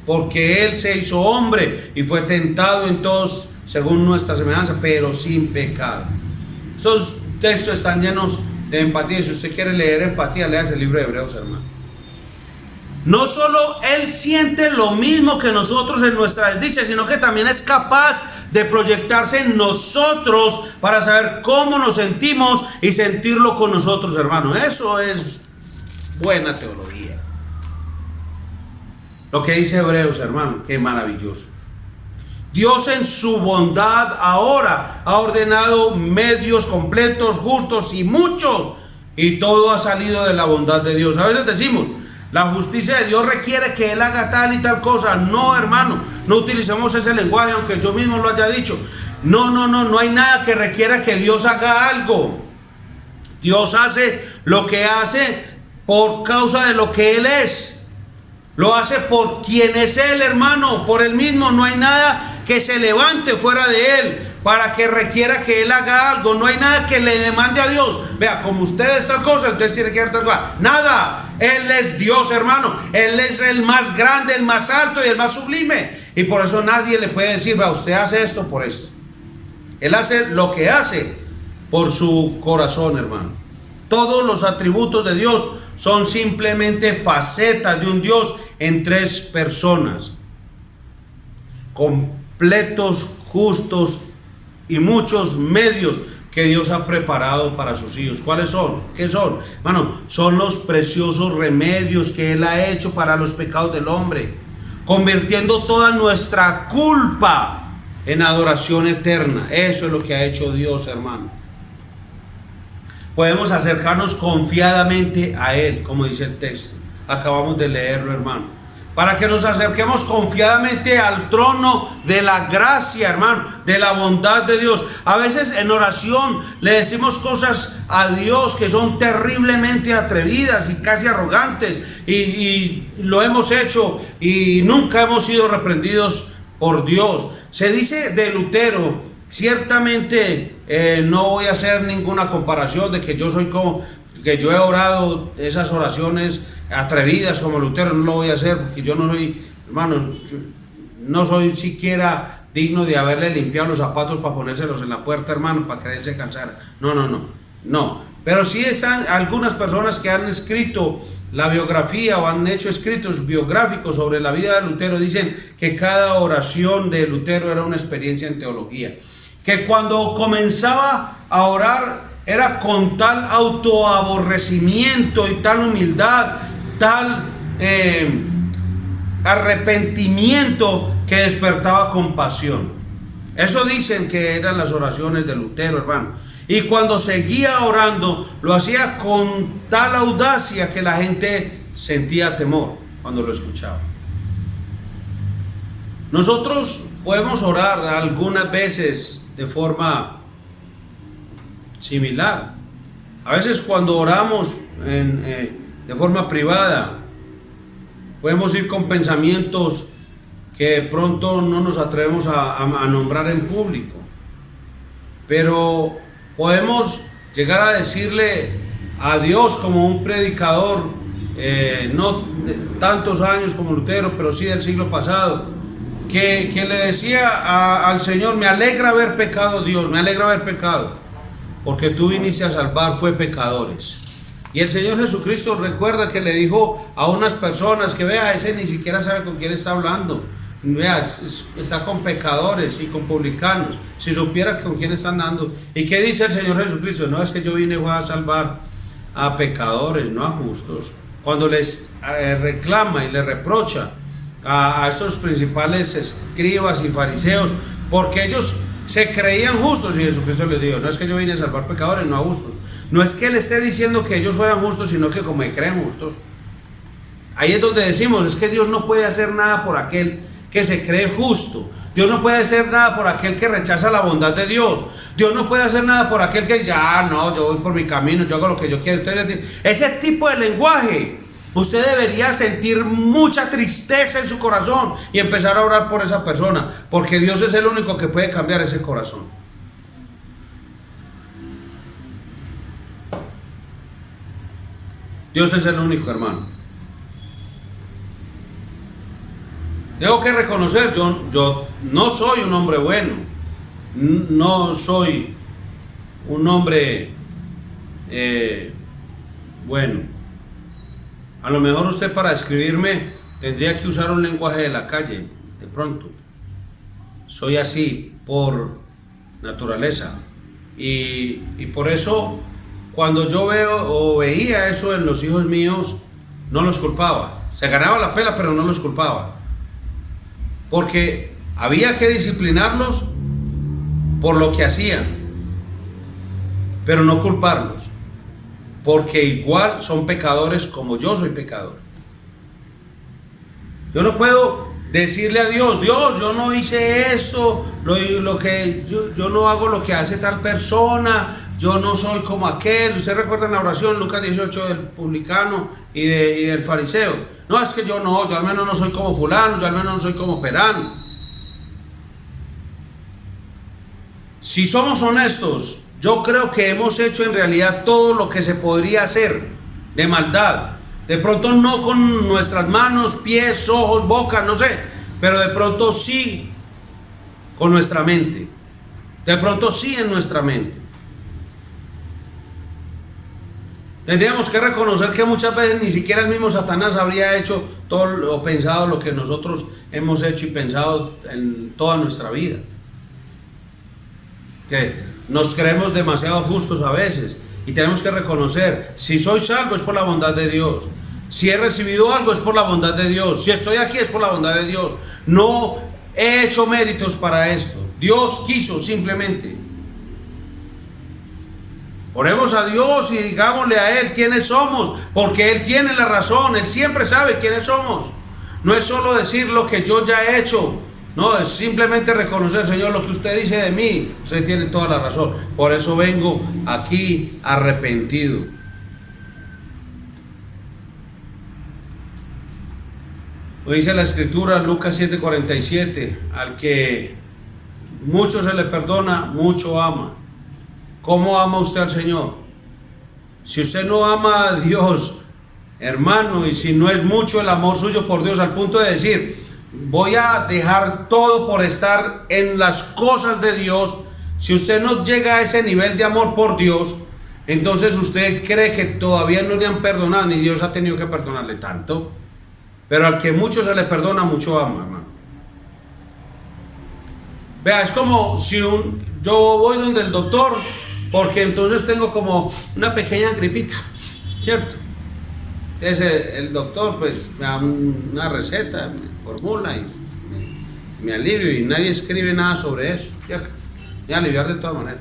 porque Él se hizo hombre y fue tentado en todos según nuestra semejanza, pero sin pecado. Estos textos están llenos de empatía, y si usted quiere leer empatía, lea ese libro de Hebreos, hermano. No solo Él siente lo mismo que nosotros en nuestra desdicha, sino que también es capaz de proyectarse en nosotros para saber cómo nos sentimos y sentirlo con nosotros, hermano. Eso es buena teología. Lo que dice Hebreos, hermano, qué maravilloso. Dios en su bondad ahora ha ordenado medios completos, justos y muchos, y todo ha salido de la bondad de Dios. A veces decimos, la justicia de Dios requiere que Él haga tal y tal cosa. No, hermano, no utilicemos ese lenguaje, aunque yo mismo lo haya dicho. No hay nada que requiera que Dios haga algo. Dios hace lo que hace por causa de lo que Él es. Lo hace por quien es Él, hermano, por Él mismo. No hay nada que se levante fuera de Él para que requiera que Él haga algo. No hay nada que le demande a Dios. Vea, como usted es tal cosa, entonces tiene que hacer tal cosa. Nada. Él es Dios, hermano. Él es el más grande, el más alto y el más sublime. Y por eso nadie le puede decir, vea, usted hace esto por esto. Él hace lo que hace por su corazón, hermano. Todos los atributos de Dios son simplemente facetas de un Dios en tres personas, completos, justos y muchos medios que Dios ha preparado para sus hijos. ¿Cuáles son? ¿Qué son? Hermano, son los preciosos remedios que Él ha hecho para los pecados del hombre, convirtiendo toda nuestra culpa en adoración eterna. Eso es lo que ha hecho Dios, hermano. Podemos acercarnos confiadamente a Él, como dice el texto. Acabamos de leerlo, hermano. Para que nos acerquemos confiadamente al trono de la gracia, hermano, de la bondad de Dios. A veces en oración le decimos cosas a Dios que son terriblemente atrevidas y casi arrogantes. Y lo hemos hecho y nunca hemos sido reprendidos por Dios. Se dice de Lutero, ciertamente no voy a hacer ninguna comparación de que yo soy como, que yo he orado esas oraciones atrevidas como Lutero, no lo voy a hacer porque yo no soy, hermano, no soy siquiera digno de haberle limpiado los zapatos para ponérselos en la puerta, hermano, para que él se cansara. No. Pero sí están algunas personas que han escrito la biografía o han hecho escritos biográficos sobre la vida de Lutero, dicen que cada oración de Lutero era una experiencia en teología, que cuando comenzaba a orar era con tal autoaborrecimiento y tal humildad, tal arrepentimiento, que despertaba compasión. Eso dicen que eran las oraciones de Lutero, hermano. Y cuando seguía orando, lo hacía con tal audacia que la gente sentía temor cuando lo escuchaba. Nosotros podemos orar algunas veces de forma similar. A veces cuando oramos de forma privada, podemos ir con pensamientos que de pronto no nos atrevemos a nombrar en público, pero podemos llegar a decirle a Dios como un predicador, no de tantos años como Lutero, pero sí del siglo pasado, que le decía al Señor: me alegra haber pecado, Dios, me alegra haber pecado, porque tú viniste a salvar fue pecadores. Y el Señor Jesucristo, recuerda que le dijo a unas personas que vea, ese ni siquiera sabe con quién está hablando. Vea, está con pecadores y con publicanos. Si supiera con quién están andando. ¿Y qué dice el Señor Jesucristo? No, es que yo vine a salvar a pecadores, no a justos. Cuando les reclama y le reprocha a estos principales escribas y fariseos, porque ellos se creían justos, y Jesucristo les dijo: no es que yo vine a salvar pecadores, no a justos. No es que él esté diciendo que ellos fueran justos, sino que como me creen justos. Ahí es donde decimos: es que Dios no puede hacer nada por aquel que se cree justo. Dios no puede hacer nada por aquel que rechaza la bondad de Dios. Dios no puede hacer nada por aquel que dice: ah, no, yo voy por mi camino, yo hago lo que yo quiero. Entonces, ese tipo de lenguaje, usted debería sentir mucha tristeza en su corazón y empezar a orar por esa persona, porque Dios es el único que puede cambiar ese corazón. Dios es el único, hermano. Tengo que reconocer, yo no soy un hombre bueno, no soy un hombre bueno. A lo mejor usted, para escribirme, tendría que usar un lenguaje de la calle, de pronto. Soy así por naturaleza, y por eso cuando yo veo o veía eso en los hijos míos, no los culpaba. Se ganaba la pela, pero no los culpaba, porque había que disciplinarlos por lo que hacían, pero no culparlos, porque igual son pecadores como yo soy pecador. Yo no puedo decirle a Dios: Dios, yo no hice eso, yo no hago lo que hace tal persona, yo no soy como aquel. Usted recuerda en la oración Lucas 18 del publicano y del fariseo: no, es que yo al menos no soy como fulano, yo al menos no soy como perano. Si somos honestos, yo creo que hemos hecho en realidad todo lo que se podría hacer de maldad. De pronto no con nuestras manos, pies, ojos, boca, no sé, pero de pronto sí con nuestra mente. De pronto sí en nuestra mente. Tendríamos que reconocer que muchas veces ni siquiera el mismo Satanás habría hecho todo o pensado lo que nosotros hemos hecho y pensado en toda nuestra vida. Que nos creemos demasiado justos a veces, y tenemos que reconocer: si soy salvo es por la bondad de Dios, si he recibido algo es por la bondad de Dios, si estoy aquí es por la bondad de Dios. No he hecho méritos para esto, Dios quiso simplemente. Oremos a Dios y digámosle a Él quiénes somos, porque Él tiene la razón, Él siempre sabe quiénes somos. No es solo decir lo que yo ya he hecho, no, es simplemente reconocer: Señor, lo que usted dice de mí, usted tiene toda la razón. Por eso vengo aquí arrepentido. Lo dice la Escritura, Lucas 7:47: al que mucho se le perdona, mucho ama. ¿Cómo ama usted al Señor? Si usted no ama a Dios, hermano, y si no es mucho el amor suyo por Dios al punto de decir: voy a dejar todo por estar en las cosas de Dios. Si usted no llega a ese nivel de amor por Dios, Entonces usted cree que todavía no le han perdonado, ni Dios ha tenido que perdonarle tanto. Pero al que mucho se le perdona, mucho ama, hermano. Vea, es como si yo voy donde el doctor, porque entonces tengo como una pequeña gripita, ¿cierto? Entonces el doctor pues me da una receta, me formula y me alivio, y nadie escribe nada sobre eso, ¿cierto? Y aliviar de todas maneras.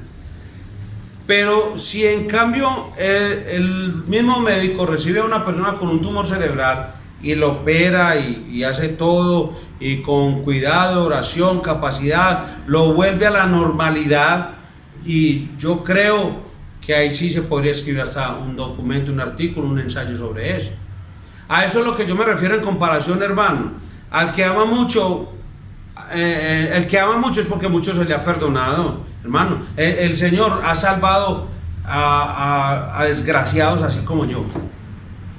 Pero si en cambio el mismo médico recibe a una persona con un tumor cerebral y lo opera y hace todo, y con cuidado, oración, capacidad, lo vuelve a la normalidad, y yo creo que ahí sí se podría escribir hasta un documento, un artículo, un ensayo sobre eso. A eso es lo que yo me refiero en comparación, hermano. Al que ama mucho, el que ama mucho es porque mucho se le ha perdonado, hermano. El Señor ha salvado a desgraciados así como yo,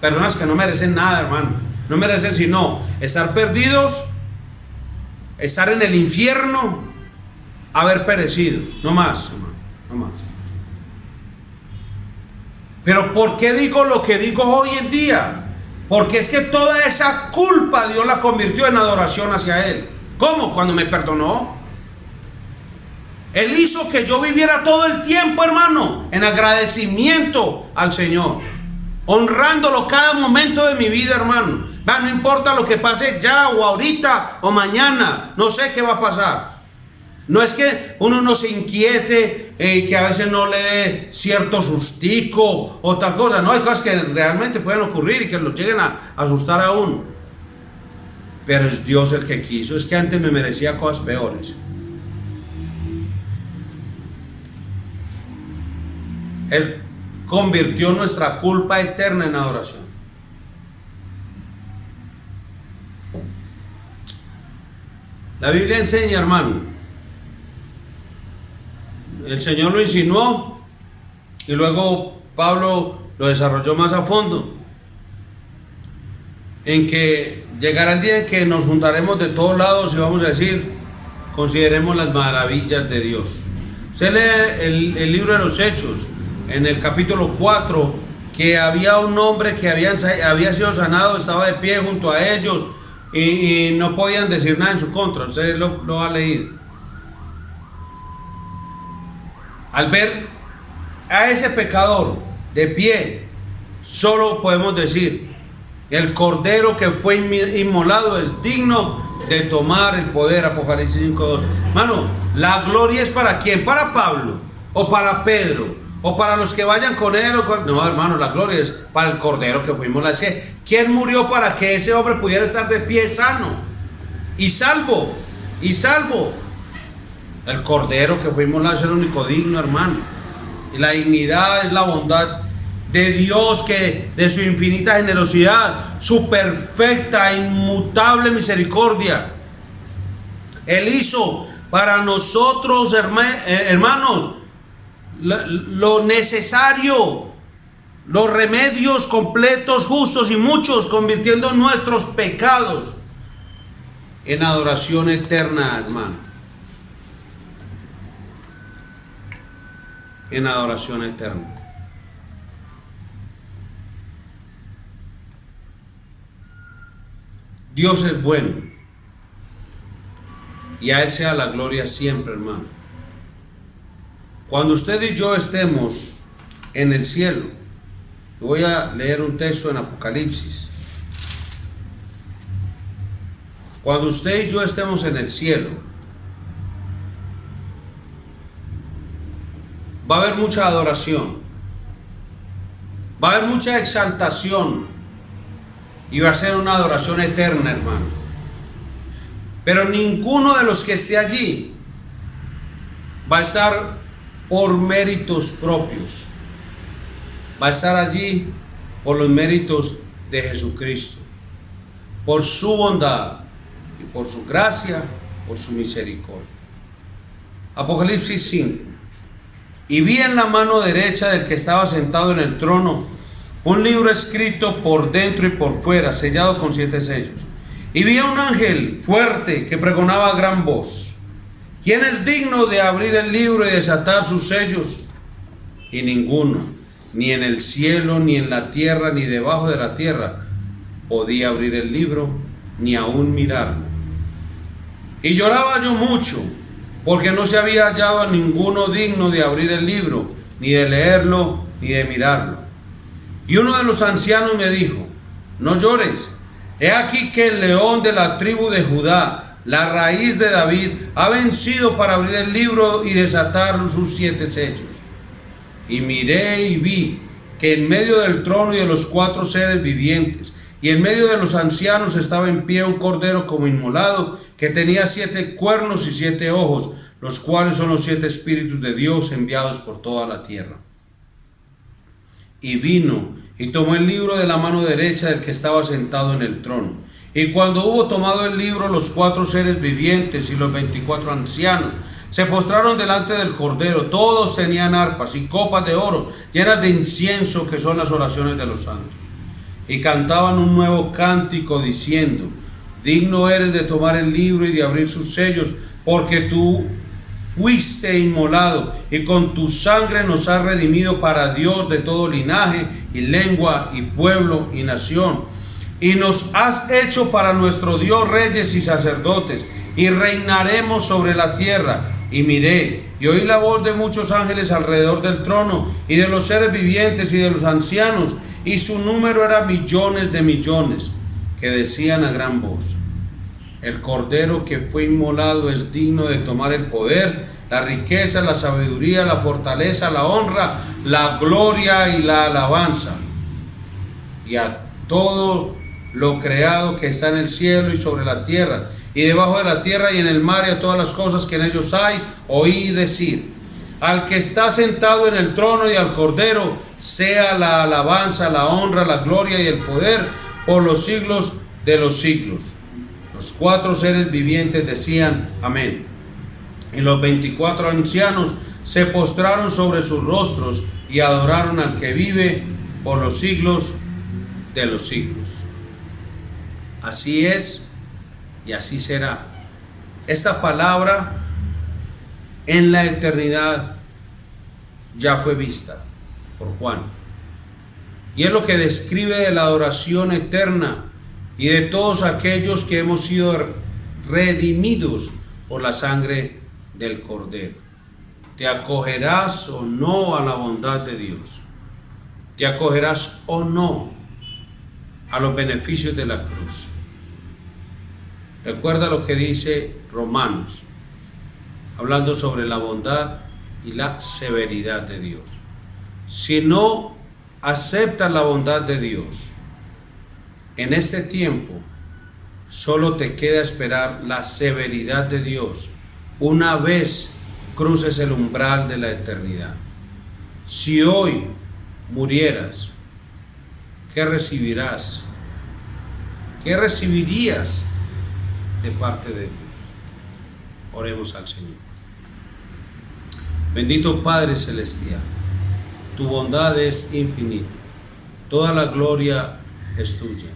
personas que no merecen nada, hermano. No merecen sino estar perdidos, estar en el infierno, haber perecido, no más, hermano, no más. Pero ¿por qué digo lo que digo hoy en día? Porque es que toda esa culpa Dios la convirtió en adoración hacia Él. ¿Cómo? Cuando me perdonó. Él hizo que yo viviera todo el tiempo, hermano, en agradecimiento al Señor, honrándolo cada momento de mi vida, hermano. No importa lo que pase ya o ahorita o mañana, no sé qué va a pasar. No es que uno no se inquiete, que a veces no le dé cierto sustico o tal cosa. No, hay cosas que realmente pueden ocurrir y que lo lleguen a asustar a uno. Pero es Dios el que quiso. Es que antes me merecía cosas peores. Él convirtió nuestra culpa eterna en adoración. La Biblia enseña, hermano, el Señor lo insinuó y luego Pablo lo desarrolló más a fondo, en que llegará el día en que nos juntaremos de todos lados y vamos a decir, consideremos las maravillas de Dios. Usted lee el libro de los Hechos, en el capítulo 4, que había un hombre que había sido sanado, estaba de pie junto a ellos y no podían decir nada en su contra. Usted lo ha leído. Al ver a ese pecador de pie, solo podemos decir: el cordero que fue inmolado es digno de tomar el poder. Apocalipsis 5:2. Hermano, la gloria es ¿para quién? ¿Para Pablo? ¿O para Pedro? ¿O para los que vayan con él? No, hermano, la gloria es para el cordero que fue inmolado. ¿Quién murió para que ese hombre pudiera estar de pie sano y salvo? El cordero que fue inmolado es el único digno, hermano. Y la dignidad es la bondad de Dios, que de su infinita generosidad, su perfecta, inmutable misericordia, Él hizo para nosotros, hermanos, lo necesario, los remedios completos, justos y muchos, convirtiendo nuestros pecados en adoración eterna, hermano. En adoración eterna. Dios es bueno y a Él sea la gloria siempre, hermano. Cuando usted y yo estemos en el cielo, voy a leer un texto en Apocalipsis. Cuando usted y yo estemos en el cielo, va a haber mucha adoración, va a haber mucha exaltación y va a ser una adoración eterna, hermano. Pero ninguno de los que esté allí va a estar por méritos propios, va a estar allí por los méritos de Jesucristo, por su bondad y por su gracia, por su misericordia. Apocalipsis 5. Y vi en la mano derecha del que estaba sentado en el trono un libro escrito por dentro y por fuera, sellado con 7 sellos. Y vi a un ángel fuerte que pregonaba a gran voz: ¿quién es digno de abrir el libro y desatar sus sellos? Y ninguno. ni en el cielo, ni en la tierra, ni debajo de la tierra, podía abrir el libro, ni aún mirarlo. Y lloraba yo mucho, porque no se había hallado a ninguno digno de abrir el libro, ni de leerlo, ni de mirarlo. Y uno de los ancianos me dijo: no llores, he aquí que el león de la tribu de Judá, la raíz de David, ha vencido para abrir el libro y desatar sus 7 sellos. Y miré y vi que en medio del trono y de los 4 seres vivientes, y en medio de los ancianos, estaba en pie un cordero como inmolado, que tenía 7 cuernos y 7 ojos, los cuales son los 7 espíritus de Dios enviados por toda la tierra. Y vino y tomó el libro de la mano derecha del que estaba sentado en el trono. Y cuando hubo tomado el libro, los 4 seres vivientes y los 24 ancianos se postraron delante del cordero. Todos tenían arpas y copas de oro llenas de incienso, que son las oraciones de los santos. Y cantaban un nuevo cántico diciendo: digno eres de tomar el libro y de abrir sus sellos, porque tú fuiste inmolado y con tu sangre nos has redimido para Dios de todo linaje y lengua y pueblo y nación. Y nos has hecho para nuestro Dios reyes y sacerdotes, y reinaremos sobre la tierra. Y miré y oí la voz de muchos ángeles alrededor del trono, y de los seres vivientes y de los ancianos, y su número era millones de millones, que decían a gran voz: el cordero que fue inmolado es digno de tomar el poder, la riqueza, la sabiduría, la fortaleza, la honra, la gloria y la alabanza. Y a todo lo creado que está en el cielo y sobre la tierra, y debajo de la tierra y en el mar, y a todas las cosas que en ellos hay, oí decir: al que está sentado en el trono y al cordero sea la alabanza, la honra, la gloria y el poder por los siglos de los siglos. Los 4 seres vivientes decían: amén. Y los 24 ancianos se postraron sobre sus rostros y adoraron al que vive por los siglos de los siglos. Así es y así será. Esta palabra en la eternidad ya fue vista por Juan, y es lo que describe de la adoración eterna y de todos aquellos que hemos sido redimidos por la sangre del Cordero. ¿Te acogerás o no a la bondad de Dios? ¿Te acogerás o no a los beneficios de la cruz? Recuerda lo que dice Romanos, hablando sobre la bondad y la severidad de Dios. Si no aceptas la bondad de Dios en este tiempo, solo te queda esperar la severidad de Dios una vez cruces el umbral de la eternidad. Si hoy murieras, ¿qué recibirás? ¿Qué recibirías de parte de Dios? Oremos al Señor. Bendito Padre Celestial, tu bondad es infinita, toda la gloria es tuya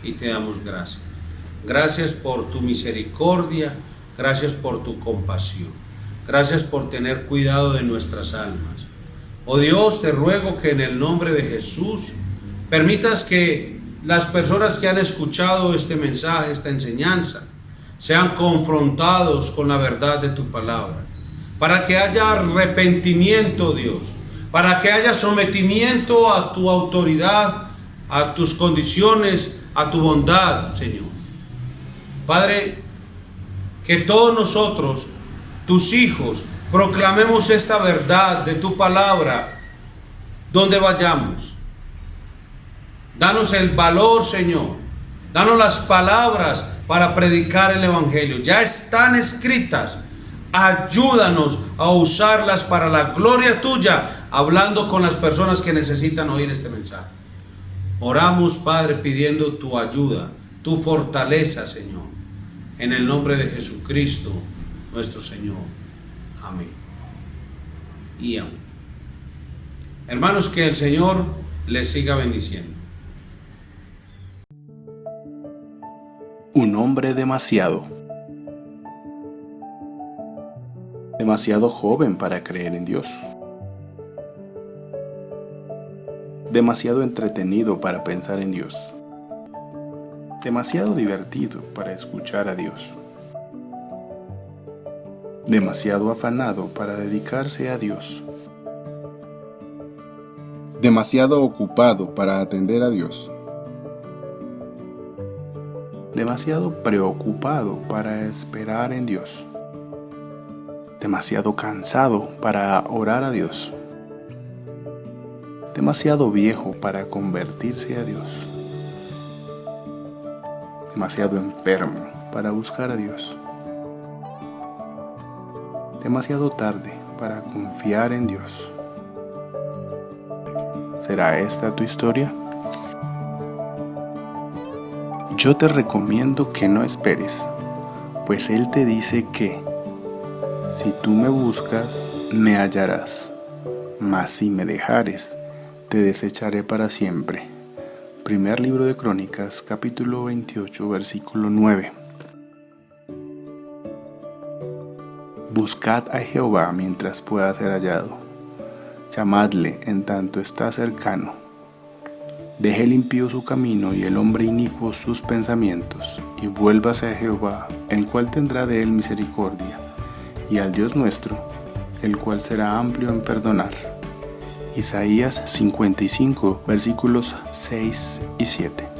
y te damos gracias. Gracias por tu misericordia, gracias por tu compasión, gracias por tener cuidado de nuestras almas. Oh Dios, te ruego que en el nombre de Jesús permitas que las personas que han escuchado este mensaje, esta enseñanza, sean confrontados con la verdad de tu palabra, para que haya arrepentimiento, Dios, para que haya sometimiento a tu autoridad, a tus condiciones, a tu bondad, Señor. Padre, que todos nosotros, tus hijos, proclamemos esta verdad de tu palabra donde vayamos. Danos el valor, Señor. Danos las palabras para predicar el Evangelio. Ya están escritas. Ayúdanos a usarlas para la gloria tuya, hablando con las personas que necesitan oír este mensaje. Oramos, Padre, pidiendo tu ayuda, tu fortaleza, Señor. En el nombre de Jesucristo, nuestro Señor. Amén. Y amén. Hermanos, que el Señor les siga bendiciendo. Un hombre demasiado joven para creer en Dios. demasiado entretenido para pensar en Dios, demasiado divertido para escuchar a Dios, demasiado afanado para dedicarse a Dios, demasiado ocupado para atender a Dios, demasiado preocupado para esperar en Dios, demasiado cansado para orar a Dios, demasiado viejo para convertirse a Dios, demasiado enfermo para buscar a Dios, demasiado tarde para confiar en Dios. ¿Será esta tu historia? Yo te recomiendo que no esperes, pues Él te dice que si tú me buscas, me hallarás, mas si me dejares, te desecharé para siempre. Primer libro de Crónicas, capítulo 28, versículo 9. Buscad a Jehová mientras pueda ser hallado. Llamadle en tanto está cercano. Deje el impío su camino y el hombre inicuo sus pensamientos, y vuélvase a Jehová, el cual tendrá de él misericordia, y al Dios nuestro, el cual será amplio en perdonar. Isaías 55, versículos 6 y 7.